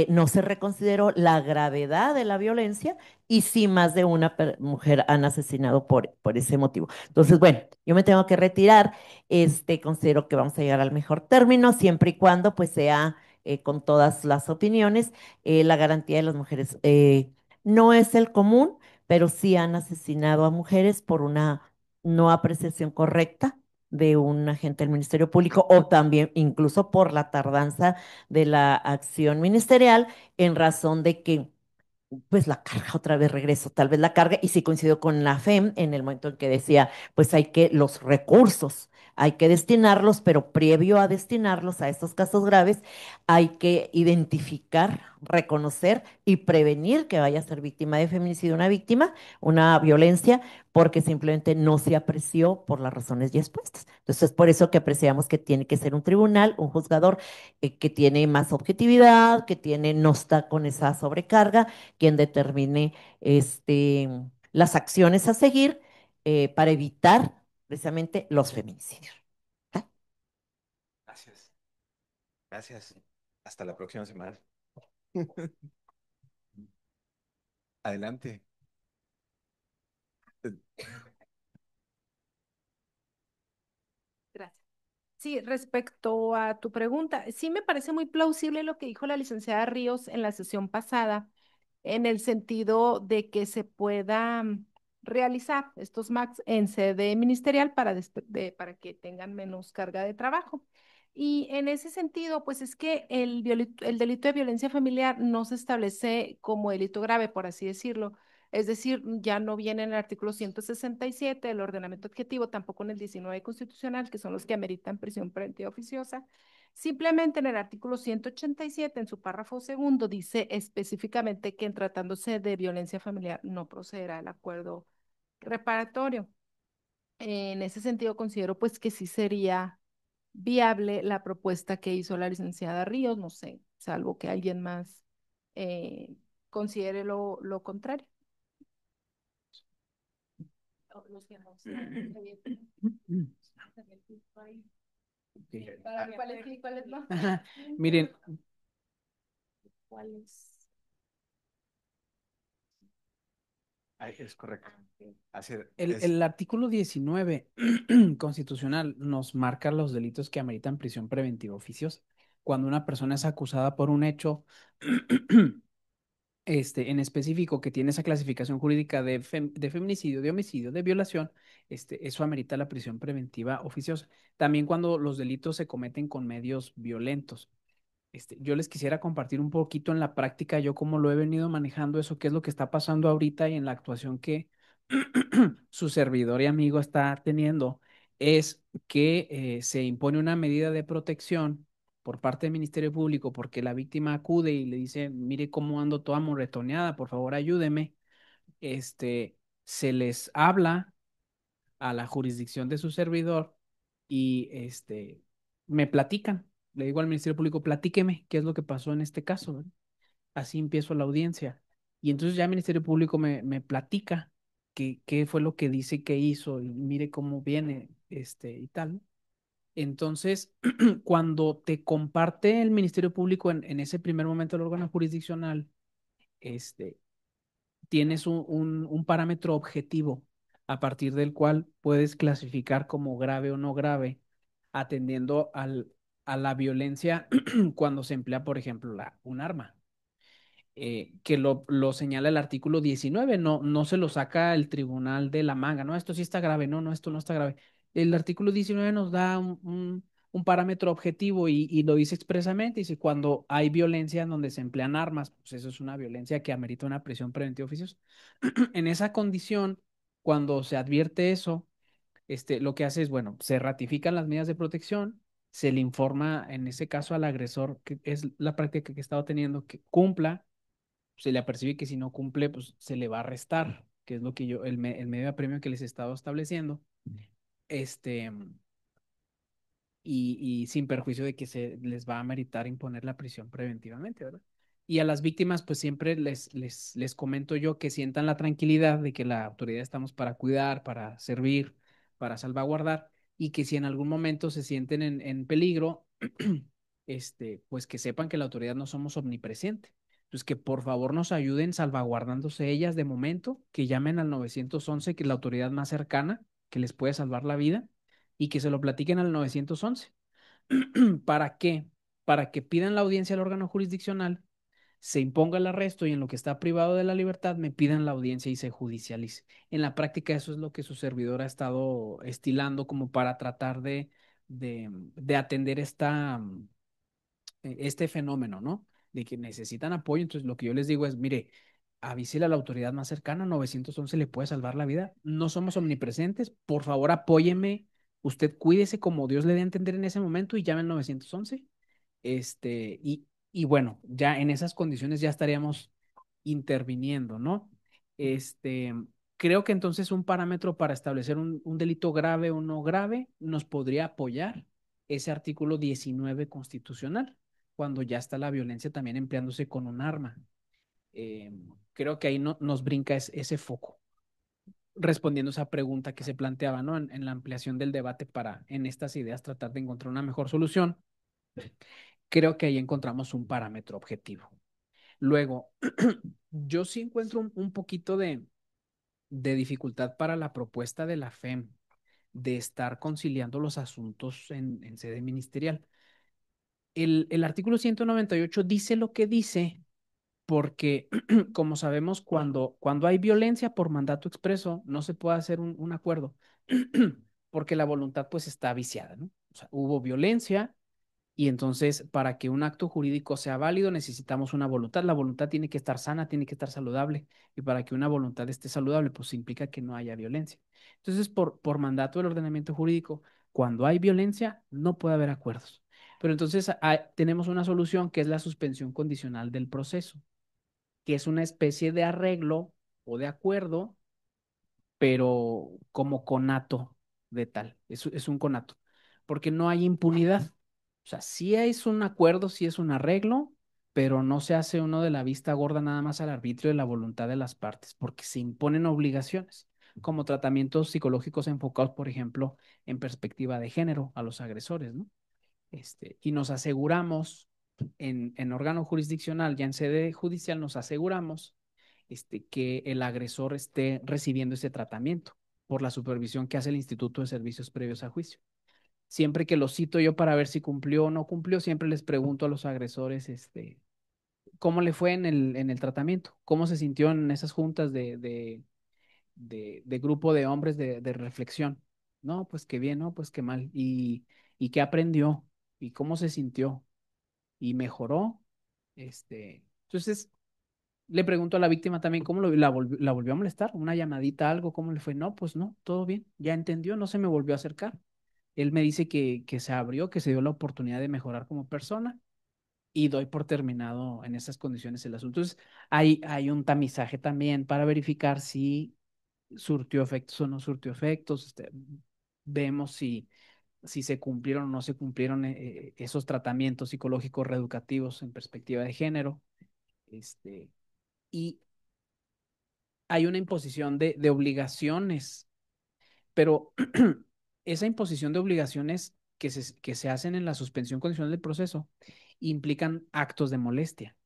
no se reconsideró la gravedad de la violencia y sí más de una mujer han asesinado por ese motivo. Entonces, bueno, yo me tengo que retirar. Considero que vamos a llegar al mejor término siempre y cuando pues sea con todas las opiniones. La garantía de las mujeres no es el común, pero sí han asesinado a mujeres por una no apreciación correcta de un agente del Ministerio Público o también incluso por la tardanza de la acción ministerial en razón de que pues la carga, otra vez regreso, tal vez la carga, y sí coincido con la FEM en el momento en que decía, pues hay que, los recursos, hay que destinarlos, pero previo a destinarlos a estos casos graves, hay que identificar, reconocer y prevenir que vaya a ser víctima de feminicidio una víctima, una violencia, porque simplemente no se apreció por las razones ya expuestas. Entonces, es por eso que apreciamos que tiene que ser un tribunal, un juzgador que tiene más objetividad, que tiene, no está con esa sobrecarga, quien determine las acciones a seguir para evitar precisamente los feminicidios. Gracias. Gracias. Hasta la próxima semana. Adelante. Gracias. Sí, respecto a tu pregunta, sí me parece muy plausible lo que dijo la licenciada Ríos en la sesión pasada, en el sentido de que se pueda realizar estos MACs en sede ministerial para que tengan menos carga de trabajo. Y en ese sentido, pues es que el delito de violencia familiar no se establece como delito grave, por así decirlo. Es decir, ya no viene en el artículo 167 del ordenamiento objetivo, tampoco en el 19 constitucional, que son los que ameritan prisión preventiva oficiosa. Simplemente en el artículo 187, en su párrafo segundo, dice específicamente que en tratándose de violencia familiar no procederá el acuerdo reparatorio. En ese sentido, considero pues que sí sería viable la propuesta que hizo la licenciada Ríos, no sé, salvo que alguien más considere lo contrario. ¿Cuáles no? Miren, ¿Cuáles? Es correcto. Hacer, el artículo 19 constitucional nos marca los delitos que ameritan prisión preventiva oficiosa. Cuando una persona es acusada por un hecho en específico que tiene esa clasificación jurídica de feminicidio, de homicidio, de violación, eso amerita la prisión preventiva oficiosa. También cuando los delitos se cometen con medios violentos. Yo les quisiera compartir un poquito en la práctica, yo cómo lo he venido manejando eso, qué es lo que está pasando ahorita y en la actuación que su servidor y amigo está teniendo, es que se impone una medida de protección por parte del Ministerio Público porque la víctima acude y le dice, mire cómo ando toda moretoneada, por favor ayúdeme. Se les habla a la jurisdicción de su servidor y me platican. Le digo al Ministerio Público, platíqueme qué es lo que pasó en este caso, ¿verdad? Así empiezo la audiencia. Y entonces ya el Ministerio Público me platica qué fue lo que dice que hizo y mire cómo viene y tal. Entonces, cuando te comparte el Ministerio Público en ese primer momento el órgano jurisdiccional, este, tienes un parámetro objetivo a partir del cual puedes clasificar como grave o no grave, atendiendo a la violencia cuando se emplea, por ejemplo, un arma. Que lo señala el artículo 19, no se lo saca el tribunal de la manga, no, esto sí está grave, no, esto no está grave. El artículo 19 nos da un parámetro objetivo y lo dice expresamente, dice, cuando hay violencia en donde se emplean armas, pues eso es una violencia que amerita una prisión preventiva oficiosa. En esa condición, cuando se advierte eso, lo que hace es, bueno, se ratifican las medidas de protección, se le informa, en ese caso, al agresor, que es la práctica que he estado teniendo, que cumpla, se le apercibe que si no cumple, pues se le va a restar, que es lo que el medio de apremio que les he estado estableciendo, este, y sin perjuicio de que se les va a meritar imponer la prisión preventivamente, ¿verdad? Y a las víctimas, pues siempre les comento yo que sientan la tranquilidad de que la autoridad estamos para cuidar, para servir, para salvaguardar, y que si en algún momento se sienten en peligro, pues que sepan que la autoridad no somos omnipresente. Entonces, que por favor nos ayuden salvaguardándose ellas de momento, que llamen al 911, que es la autoridad más cercana, que les puede salvar la vida, y que se lo platiquen al 911. ¿Para qué? Para que pidan la audiencia al órgano jurisdiccional, se imponga el arresto y en lo que está privado de la libertad me pidan la audiencia y se judicialice. En la práctica eso es lo que su servidor ha estado estilando como para tratar de atender este fenómeno, ¿no? De que necesitan apoyo. Entonces, lo que yo les digo es, mire, avísele a la autoridad más cercana, 911 le puede salvar la vida. No somos omnipresentes, por favor, apóyeme. Usted cuídese como Dios le dé a entender en ese momento y llame al 911. Y bueno, ya en esas condiciones ya estaríamos interviniendo, ¿no? Este, Creo que entonces un parámetro para establecer un delito grave o no grave nos podría apoyar ese artículo 19 constitucional, cuando ya está la violencia también empleándose con un arma. Creo que ahí nos brinca ese foco, respondiendo a esa pregunta que se planteaba, ¿no? En la ampliación del debate para, en estas ideas, tratar de encontrar una mejor solución. Creo que ahí encontramos un parámetro objetivo. Luego, yo sí encuentro un poquito de dificultad para la propuesta de la FEM de estar conciliando los asuntos en sede ministerial. El artículo 198 dice lo que dice porque, como sabemos, cuando hay violencia por mandato expreso, no se puede hacer un acuerdo porque la voluntad pues está viciada, ¿no? O sea, hubo violencia y entonces para que un acto jurídico sea válido necesitamos una voluntad. La voluntad tiene que estar sana, tiene que estar saludable y para que una voluntad esté saludable pues implica que no haya violencia. Entonces, por mandato del ordenamiento jurídico, cuando hay violencia no puede haber acuerdos. Pero entonces tenemos una solución que es la suspensión condicional del proceso, que es una especie de arreglo o de acuerdo, pero como conato de tal, es un conato, porque no hay impunidad. O sea, sí es un acuerdo, sí es un arreglo, pero no se hace uno de la vista gorda nada más al arbitrio de la voluntad de las partes, porque se imponen obligaciones, como tratamientos psicológicos enfocados, por ejemplo, en perspectiva de género a los agresores, ¿no? Y nos aseguramos en órgano jurisdiccional, ya en sede judicial, nos aseguramos que el agresor esté recibiendo ese tratamiento por la supervisión que hace el Instituto de Servicios Previos a Juicio. Siempre que lo cito yo para ver si cumplió o no cumplió, siempre les pregunto a los agresores cómo le fue en el tratamiento, cómo se sintió en esas juntas de grupo de hombres de reflexión. No, pues qué bien, no, pues qué mal. Y qué aprendió y cómo se sintió y mejoró. Entonces, le pregunto a la víctima también cómo la volvió a molestar, una llamadita, algo, cómo le fue. No, pues no, todo bien, ya entendió, no se me volvió a acercar. Él me dice que se abrió, que se dio la oportunidad de mejorar como persona y doy por terminado en esas condiciones el asunto. Entonces, hay un tamizaje también para verificar si surtió efectos o no surtió efectos. Vemos si se cumplieron o no se cumplieron esos tratamientos psicológicos reeducativos en perspectiva de género. Este, y hay una imposición de obligaciones, pero esa imposición de obligaciones que se hacen en la suspensión condicional del proceso implican actos de molestia.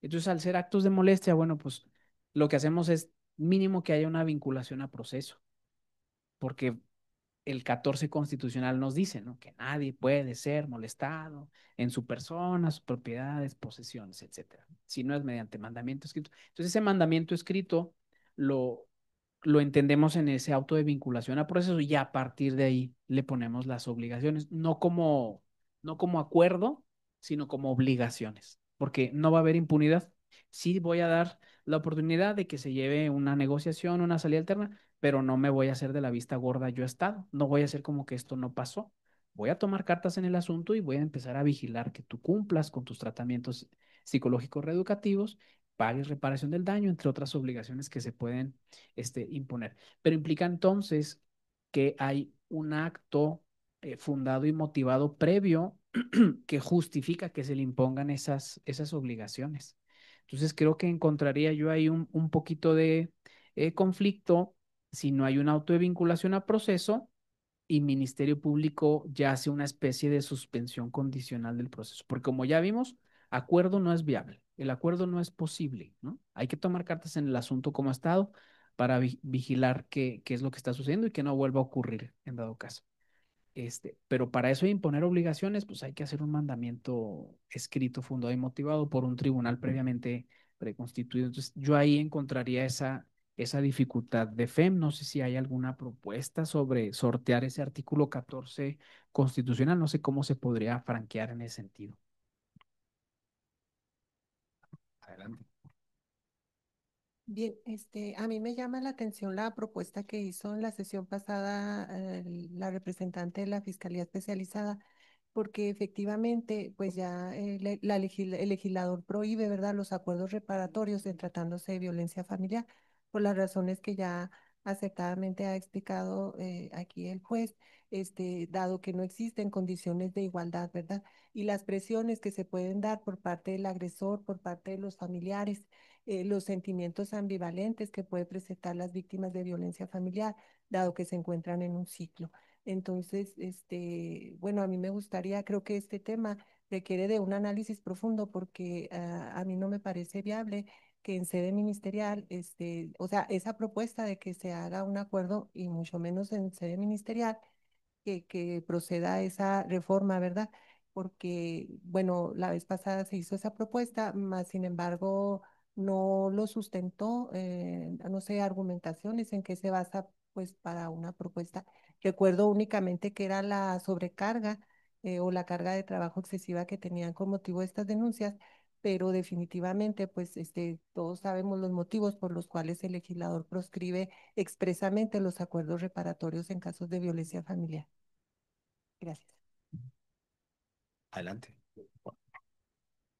Entonces, al ser actos de molestia, bueno, pues lo que hacemos es mínimo que haya una vinculación a proceso, porque el 14 constitucional nos dice, ¿no? Que nadie puede ser molestado en su persona, sus propiedades, posesiones, etcétera, si no es mediante mandamiento escrito. Entonces, ese mandamiento escrito lo, lo entendemos en ese auto de vinculación a proceso y a partir de ahí le ponemos las obligaciones, no como acuerdo, sino como obligaciones, porque no va a haber impunidad. Sí voy a dar la oportunidad de que se lleve una negociación, una salida alterna, pero no me voy a hacer de la vista gorda yo estado, no voy a hacer como que esto no pasó. Voy a tomar cartas en el asunto y voy a empezar a vigilar que tú cumplas con tus tratamientos psicológicos reeducativos, pagues reparación del daño, entre otras obligaciones que se pueden imponer. Pero implica entonces que hay un acto fundado y motivado previo que justifica que se le impongan esas obligaciones. Entonces creo que encontraría yo ahí un poquito de conflicto si no hay un auto de vinculación a proceso y Ministerio Público ya hace una especie de suspensión condicional del proceso. Porque como ya vimos, acuerdo no es viable, el acuerdo no es posible, ¿no? Hay que tomar cartas en el asunto como Estado para vigilar qué es lo que está sucediendo y que no vuelva a ocurrir en dado caso. Pero para eso imponer obligaciones, pues hay que hacer un mandamiento escrito, fundado y motivado por un tribunal previamente preconstituido. Entonces, yo ahí encontraría esa dificultad de FEM. No sé si hay alguna propuesta sobre sortear ese artículo 14 constitucional. No sé cómo se podría franquear en ese sentido. Adelante. Bien, a mí me llama la atención la propuesta que hizo en la sesión pasada la representante de la Fiscalía Especializada, porque efectivamente, pues ya el legislador prohíbe, ¿verdad?, los acuerdos reparatorios en tratándose de violencia familiar, por las razones que ya acertadamente ha explicado aquí el juez, dado que no existen condiciones de igualdad, ¿verdad? Y las presiones que se pueden dar por parte del agresor, por parte de los familiares, los sentimientos ambivalentes que puede presentar las víctimas de violencia familiar, dado que se encuentran en un ciclo. Entonces, bueno, a mí me gustaría, creo que este tema requiere de un análisis profundo porque a mí no me parece viable que en sede ministerial, o sea, esa propuesta de que se haga un acuerdo y mucho menos en sede ministerial, que proceda esa reforma, ¿verdad? Porque, bueno, la vez pasada se hizo esa propuesta, más sin embargo, no lo sustentó, no sé, argumentaciones en qué se basa, pues, para una propuesta. Recuerdo únicamente que era la sobrecarga o la carga de trabajo excesiva que tenían con motivo de estas denuncias, pero definitivamente, pues, todos sabemos los motivos por los cuales el legislador proscribe expresamente los acuerdos reparatorios en casos de violencia familiar. Gracias. Adelante.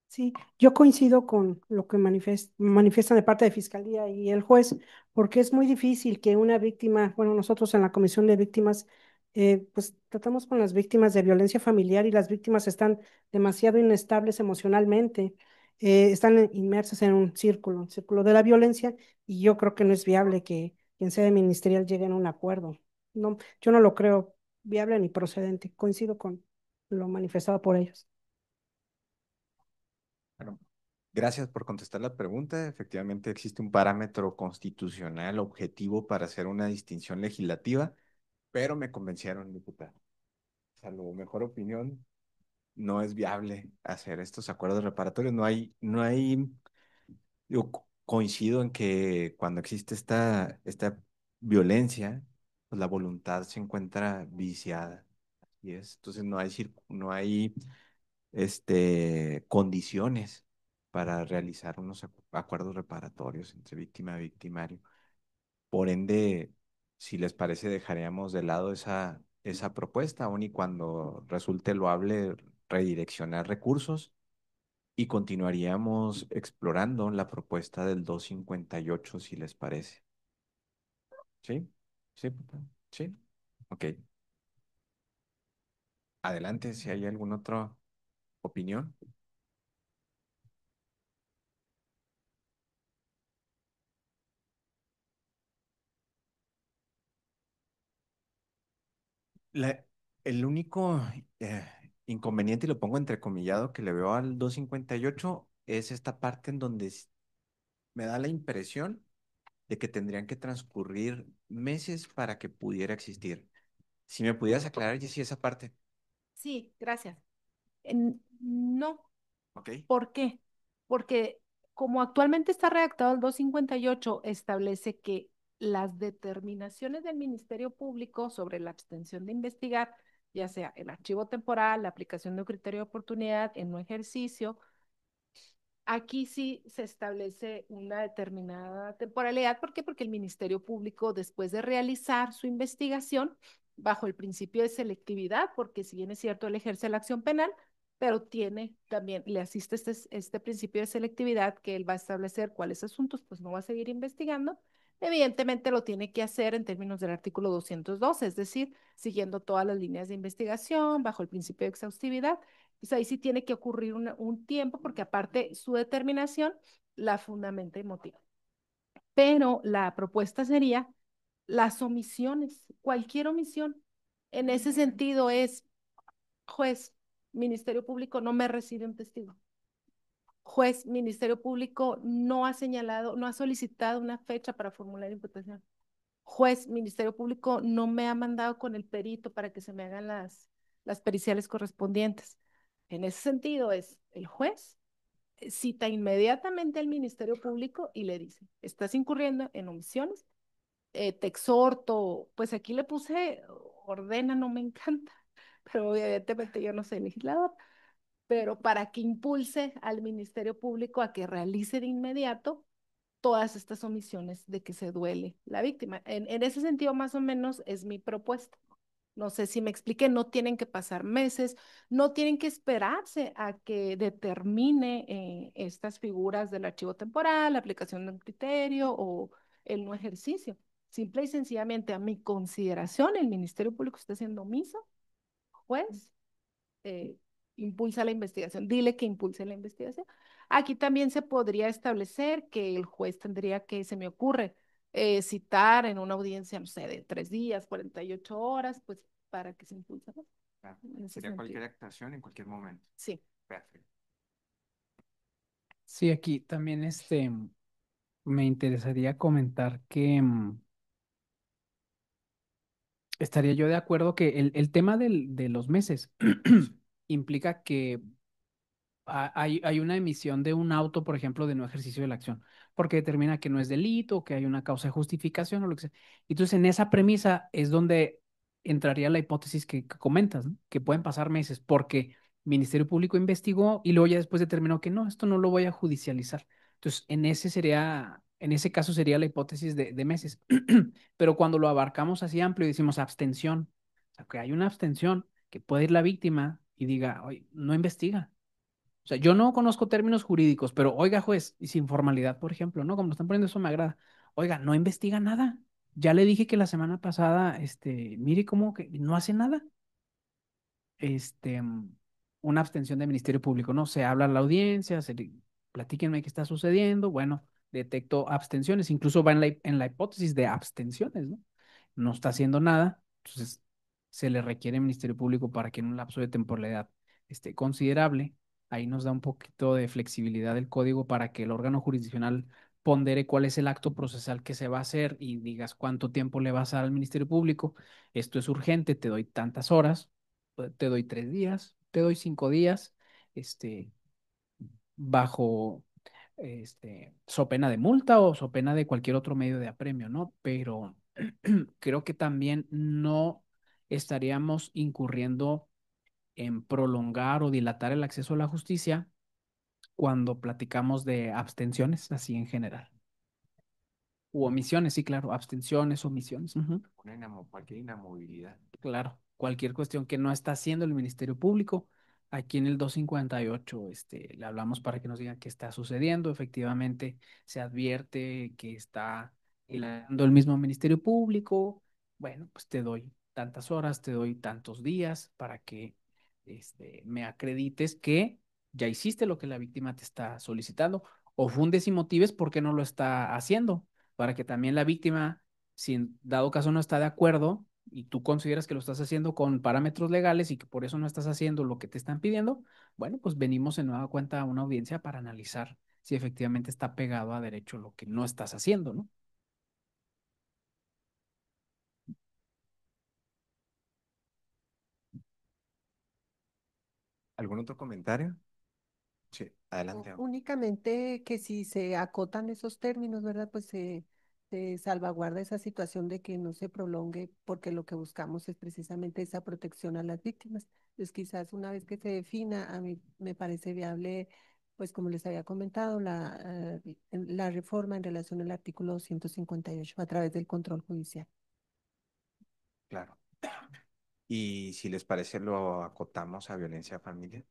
Sí, yo coincido con lo que manifiestan de parte de Fiscalía y el juez, porque es muy difícil que una víctima, bueno, nosotros en la Comisión de Víctimas, pues tratamos con las víctimas de violencia familiar y las víctimas están demasiado inestables emocionalmente, están inmersas en un círculo de la violencia, y yo creo que no es viable que en sede ministerial lleguen a un acuerdo. No, yo no lo creo viable ni procedente. Coincido con lo manifestado por ellos. Bueno, gracias por contestar la pregunta. Efectivamente, existe un parámetro constitucional objetivo para hacer una distinción legislativa, pero me convencieron, diputada. Salvo mejor opinión, no es viable hacer estos acuerdos reparatorios. Yo coincido en que cuando existe esta violencia, pues la voluntad se encuentra viciada. Y es, entonces no hay condiciones para realizar unos acuerdos reparatorios entre víctima y victimario. Por ende, si les parece, dejaríamos de lado esa propuesta, aun y cuando resulte loable redireccionar recursos y continuaríamos explorando la propuesta del 258, si les parece. ¿Sí? ¿Sí? ¿Sí? Ok. Adelante, si hay alguna otra opinión. La- el único eh, inconveniente, y lo pongo entrecomillado, que le veo al 258 es esta parte en donde me da la impresión de que tendrían que transcurrir meses para que pudiera existir. Si me pudieras aclarar, Jessy, esa parte. Sí, gracias. No. Ok. ¿Por qué? Porque como actualmente está redactado el 258, establece que las determinaciones del Ministerio Público sobre la abstención de investigar, ya sea el archivo temporal, la aplicación de un criterio de oportunidad en un ejercicio, aquí sí se establece una determinada temporalidad. ¿Por qué? Porque el Ministerio Público, después de realizar su investigación, bajo el principio de selectividad, porque si bien es cierto, él ejerce la acción penal, pero tiene también, le asiste este principio de selectividad que él va a establecer cuáles asuntos, pues no va a seguir investigando. Evidentemente lo tiene que hacer en términos del artículo 212, es decir, siguiendo todas las líneas de investigación, bajo el principio de exhaustividad. Pues ahí sí tiene que ocurrir un tiempo, porque aparte su determinación la fundamenta y motiva. Pero la propuesta sería las omisiones, cualquier omisión. En ese sentido es, juez, Ministerio Público no me recibe un testigo. Juez, Ministerio Público no ha señalado, no ha solicitado una fecha para formular imputación. Juez, Ministerio Público no me ha mandado con el perito para que se me hagan las periciales correspondientes. En ese sentido es el juez cita inmediatamente al Ministerio Público y le dice, estás incurriendo en omisiones, te exhorto, pues aquí le puse ordena, no me encanta, pero evidentemente yo no soy legislador, pero para que impulse al Ministerio Público a que realice de inmediato todas estas omisiones de que se duele la víctima. En ese sentido, más o menos, es mi propuesta. No sé si me expliqué, no tienen que pasar meses, no tienen que esperarse a que determine estas figuras del archivo temporal, la aplicación de un criterio o el no ejercicio. Simple y sencillamente, a mi consideración, el Ministerio Público está siendo omiso, juez, eh, impulsa la investigación, dile que impulse la investigación. Aquí también se podría establecer que el juez tendría que, se me ocurre, citar en una audiencia, no sé, de 3 días, 48 horas, pues para que se impulse, ¿no? Claro. En ese Sería cualquier sentido. actuación en cualquier momento. Sí. Perfecto. Sí, aquí también me interesaría comentar que estaría yo de acuerdo que el tema de los meses implica que hay una emisión de un auto, por ejemplo, de no ejercicio de la acción, porque determina que no es delito, que hay una causa de justificación o lo que sea. Entonces, en esa premisa es donde entraría la hipótesis que comentas, ¿no? Que pueden pasar meses porque el Ministerio Público investigó y luego ya después determinó que no, esto no lo voy a judicializar. Entonces, en ese caso sería la hipótesis de meses. Pero cuando lo abarcamos así amplio y decimos abstención, o sea, que hay una abstención, que puede ir la víctima y diga, oye, no investiga. O sea, yo no conozco términos jurídicos, pero oiga, juez, y sin formalidad, por ejemplo, ¿no? Como lo están poniendo, eso me agrada. Oiga, no investiga nada. Ya le dije que la semana pasada, mire cómo que no hace nada. Este, mm, una abstención del Ministerio Público, ¿no? Se habla a la audiencia, platíquenme qué está sucediendo. Bueno, detecto abstenciones, incluso va en la hipótesis de abstenciones, ¿no? No está haciendo nada, entonces se le requiere al Ministerio Público para que en un lapso de temporalidad considerable, ahí nos da un poquito de flexibilidad del código para que el órgano jurisdiccional pondere cuál es el acto procesal que se va a hacer y digas cuánto tiempo le vas a dar al Ministerio Público. Esto es urgente, te doy tantas horas, te doy 3 días, te doy 5 días, bajo, so pena de multa o so pena de cualquier otro medio de apremio, ¿no? Pero creo que también no estaríamos incurriendo en prolongar o dilatar el acceso a la justicia cuando platicamos de abstenciones, así en general. U omisiones, sí, claro, abstenciones, omisiones. Ujú. Cualquier inamovilidad. Claro, cualquier cuestión que no está haciendo el Ministerio Público. Aquí en el 258, le hablamos para que nos digan qué está sucediendo. Efectivamente, se advierte que está hilando el mismo Ministerio Público. Bueno, pues te doy tantas horas, te doy tantos días para que me acredites que ya hiciste lo que la víctima te está solicitando o fundes y motives por qué no lo está haciendo, para que también la víctima, si en dado caso no está de acuerdo y tú consideras que lo estás haciendo con parámetros legales y que por eso no estás haciendo lo que te están pidiendo, bueno, pues venimos en nueva cuenta a una audiencia para analizar si efectivamente está pegado a derecho lo que no estás haciendo, ¿no? ¿Algún otro comentario? Sí, adelante. Únicamente que si se acotan esos términos, ¿verdad? Pues se salvaguarda esa situación de que no se prolongue, porque lo que buscamos es precisamente esa protección a las víctimas. Pues quizás una vez que se defina, a mí me parece viable, pues como les había comentado, la reforma en relación al artículo 258 a través del control judicial. Claro. Y si les parece, lo acotamos a violencia familiar.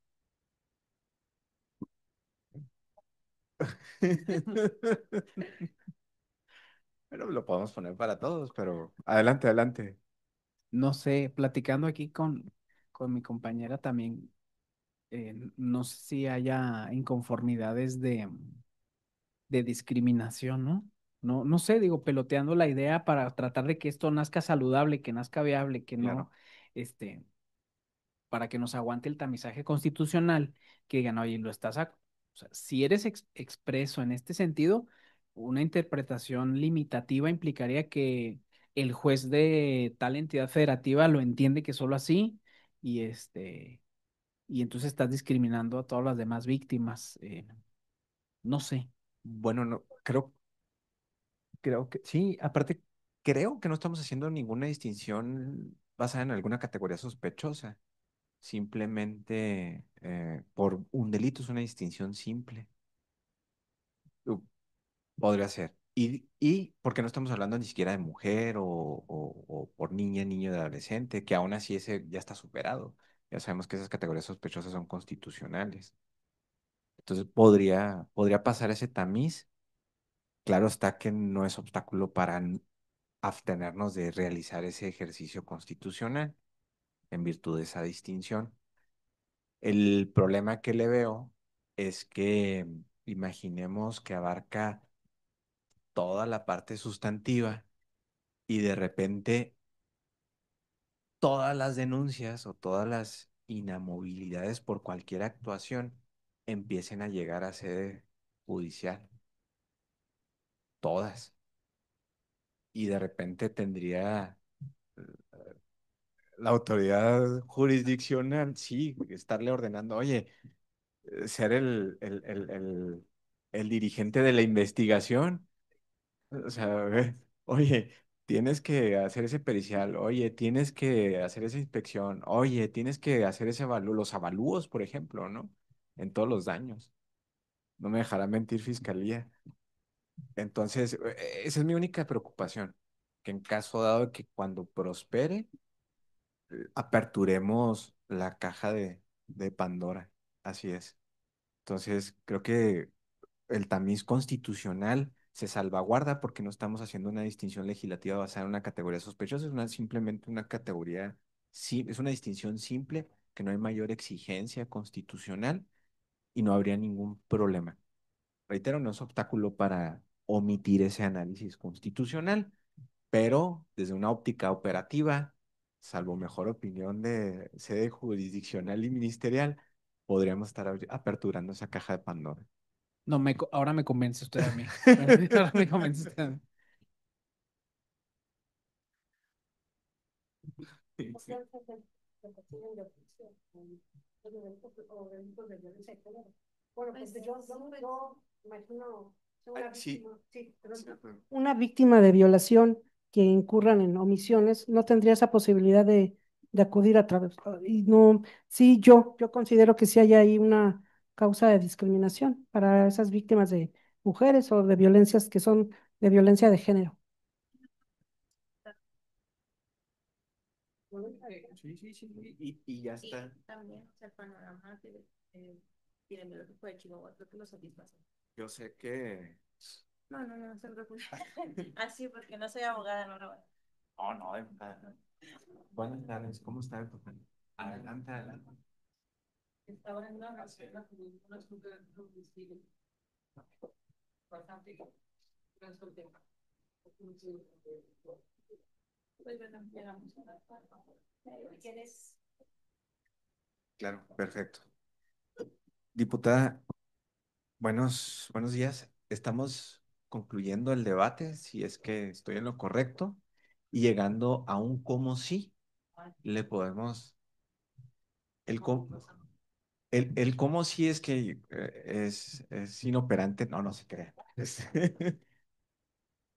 Pero lo podemos poner para todos, pero adelante, adelante. No sé, platicando aquí con mi compañera también, no sé si haya inconformidades de discriminación, ¿no? No, no sé, digo, peloteando la idea para tratar de que esto nazca saludable, que nazca viable, que no, Claro. Para que nos aguante el tamizaje constitucional, que digan, oye, o sea, si eres expreso en este sentido, una interpretación limitativa implicaría que el juez de tal entidad federativa lo entiende que solo así y y entonces estás discriminando a todas las demás víctimas. No sé. Bueno, no, creo que sí, aparte, creo que no estamos haciendo ninguna distinción basada en alguna categoría sospechosa. Simplemente por un delito es una distinción simple. Podría ser. Y porque no estamos hablando ni siquiera de mujer o por niña, niño, de adolescente, que aún así ese ya está superado. Ya sabemos que esas categorías sospechosas son constitucionales. Entonces podría pasar ese tamiz. Claro está que no es obstáculo para abstenernos de realizar ese ejercicio constitucional en virtud de esa distinción. El problema que le veo es que imaginemos que abarca toda la parte sustantiva y de repente todas las denuncias o todas las inamovilidades por cualquier actuación empiecen a llegar a sede judicial, todas. Y de repente tendría la autoridad jurisdiccional, sí, estarle ordenando, oye, ser el dirigente de la investigación. O sea, oye, tienes que hacer ese pericial, oye, tienes que hacer esa inspección, oye, tienes que hacer ese avalúo, los avalúos, por ejemplo, ¿no? En todos los daños. No me dejará mentir fiscalía. Entonces, esa es mi única preocupación, que en caso dado de que cuando prospere, aperturemos la caja de Pandora. Así es. Entonces, creo que el tamiz constitucional se salvaguarda porque no estamos haciendo una distinción legislativa basada en una categoría sospechosa, es simplemente una categoría, sí, es una distinción simple, que no hay mayor exigencia constitucional y no habría ningún problema. Reitero, no es obstáculo para omitir ese análisis constitucional, pero desde una óptica operativa, salvo mejor opinión de sede jurisdiccional y ministerial, podríamos estar aperturando esa caja de Pandora. No, ahora me convence usted a mí. Ahora me convence usted a mí. Sí. O delitos de violencia de género. Bueno, pues yo imagino una Sí, víctima, sí, pero sí, pues, una víctima de violación que incurran en omisiones no tendría esa posibilidad de acudir a través. Y no, sí, yo considero que sí hay ahí una causa de discriminación para esas víctimas de mujeres o de violencias que son de violencia de género. sí, sí, sí, y ya está. También, o sea, el panorama epidemiológico de Chihuahua, creo que lo satisface. Yo sé que... No se preocupe. Así, porque no soy abogada, no lo voy. Oh, no, de verdad. Buenas tardes, ¿cómo está, doctor? Adelante, adelante. Estaba en una relación con una estudiante bastante resulté. Pues bueno, llegamos a la parte. ¿Quieres? Claro, perfecto. Diputada, buenos días. Estamos concluyendo el debate, si es que estoy en lo correcto, y llegando a un cómo sí le podemos... El cómo, el cómo sí es que es inoperante, no se crea.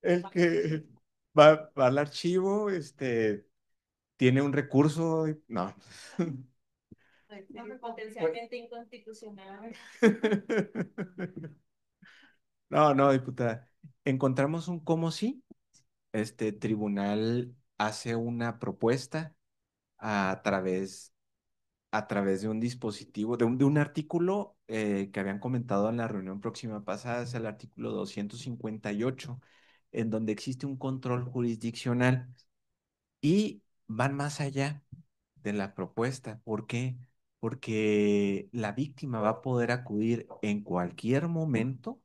El que va al archivo, tiene un recurso, no. Potencialmente inconstitucional. No, diputada. Encontramos un cómo sí. Este tribunal hace una propuesta a través, a través de un dispositivo, de un artículo que habían comentado en la reunión próxima pasada, es el artículo 258, en donde existe un control jurisdiccional y van más allá de la propuesta. ¿Por qué? Porque la víctima va a poder acudir en cualquier momento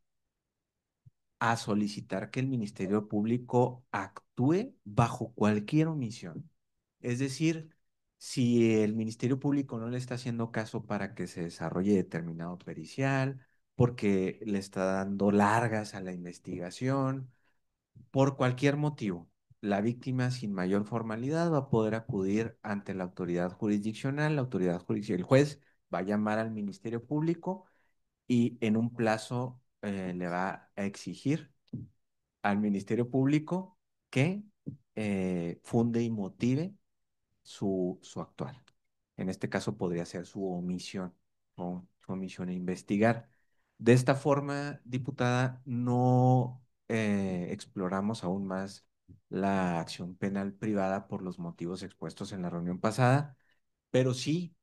a solicitar que el Ministerio Público actúe bajo cualquier omisión. Es decir, si el Ministerio Público no le está haciendo caso para que se desarrolle determinado pericial, porque le está dando largas a la investigación, por cualquier motivo, la víctima sin mayor formalidad va a poder acudir ante la autoridad jurisdiccional, el juez va a llamar al Ministerio Público y en un plazo le va a exigir al Ministerio Público que funde y motive su actuar. En este caso podría ser su omisión o su omisión a investigar. De esta forma, diputada, no exploramos aún más la acción penal privada por los motivos expuestos en la reunión pasada, pero sí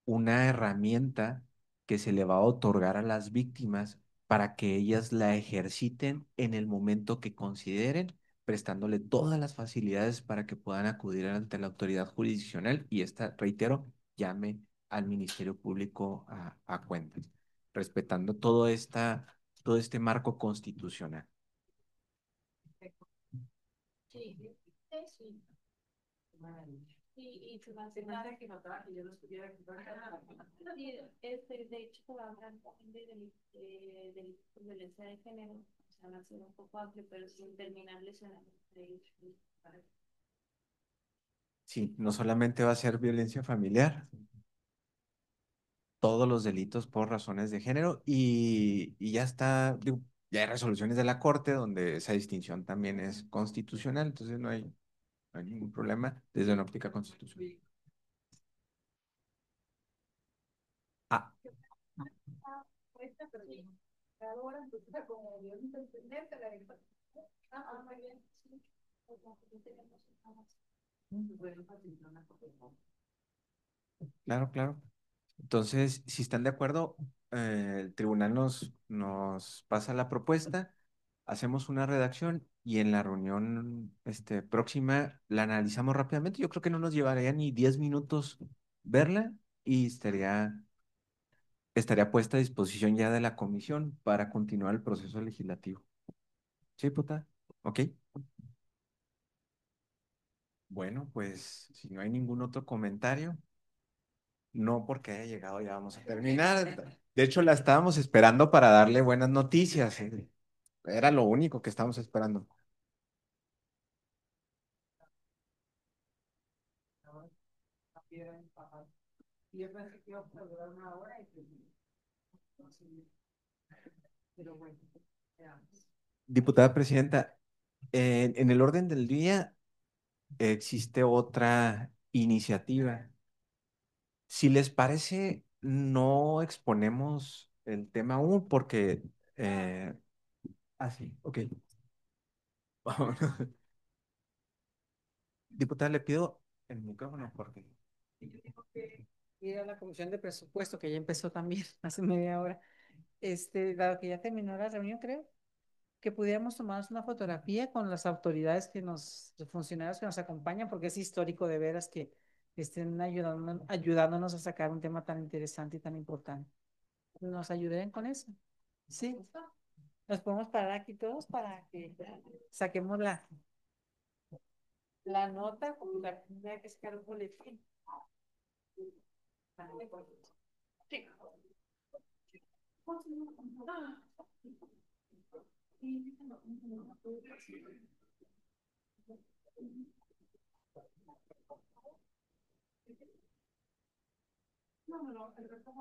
una herramienta que se le va a otorgar a las víctimas para que ellas la ejerciten en el momento que consideren, prestándole todas las facilidades para que puedan acudir ante la autoridad jurisdiccional y esta, reitero, llame al Ministerio Público a cuentas, respetando todo este marco constitucional. Sí, sí. Y se va a hacer nada que notara que yo no estuviera aquí. Sí, de hecho, se va a hablar también de violencia de género. O sea, va a ser un poco amplio, pero sin terminar lesionando derechos. Sí, no solamente va a ser violencia familiar, todos los delitos por razones de género y ya está, digo, ya hay resoluciones de la Corte donde esa distinción también es constitucional, entonces no hay ningún problema desde una óptica constitucional. Ah, claro, claro. Entonces, si están de acuerdo, el tribunal nos pasa la propuesta, hacemos una redacción y en la reunión próxima la analizamos rápidamente. Yo creo que no nos llevaría ni 10 minutos verla y estaría puesta a disposición ya de la comisión para continuar el proceso legislativo. ¿Sí, puta? ¿Ok? Bueno, pues si no hay ningún otro comentario, no porque haya llegado ya vamos a terminar. De hecho, la estábamos esperando para darle buenas noticias. Era lo único que estábamos esperando. Yo pensé que iba a durar una hora pero bueno, veamos. Diputada presidenta, en el orden del día existe otra iniciativa. Si les parece, no exponemos el tema aún porque... sí, ok. Vámonos. Diputada, le pido el micrófono porque... Yo tengo que ir a la comisión de presupuesto, que ya empezó también hace media hora. Dado que ya terminó la reunión, creo, que pudiéramos tomarnos una fotografía con las autoridades los funcionarios que nos acompañan, porque es histórico de veras que estén ayudándonos a sacar un tema tan interesante y tan importante. ¿Nos ayuden con eso? Sí. Nos podemos parar aquí todos para que saquemos la nota, como la primera que sacar un boletín. Sí.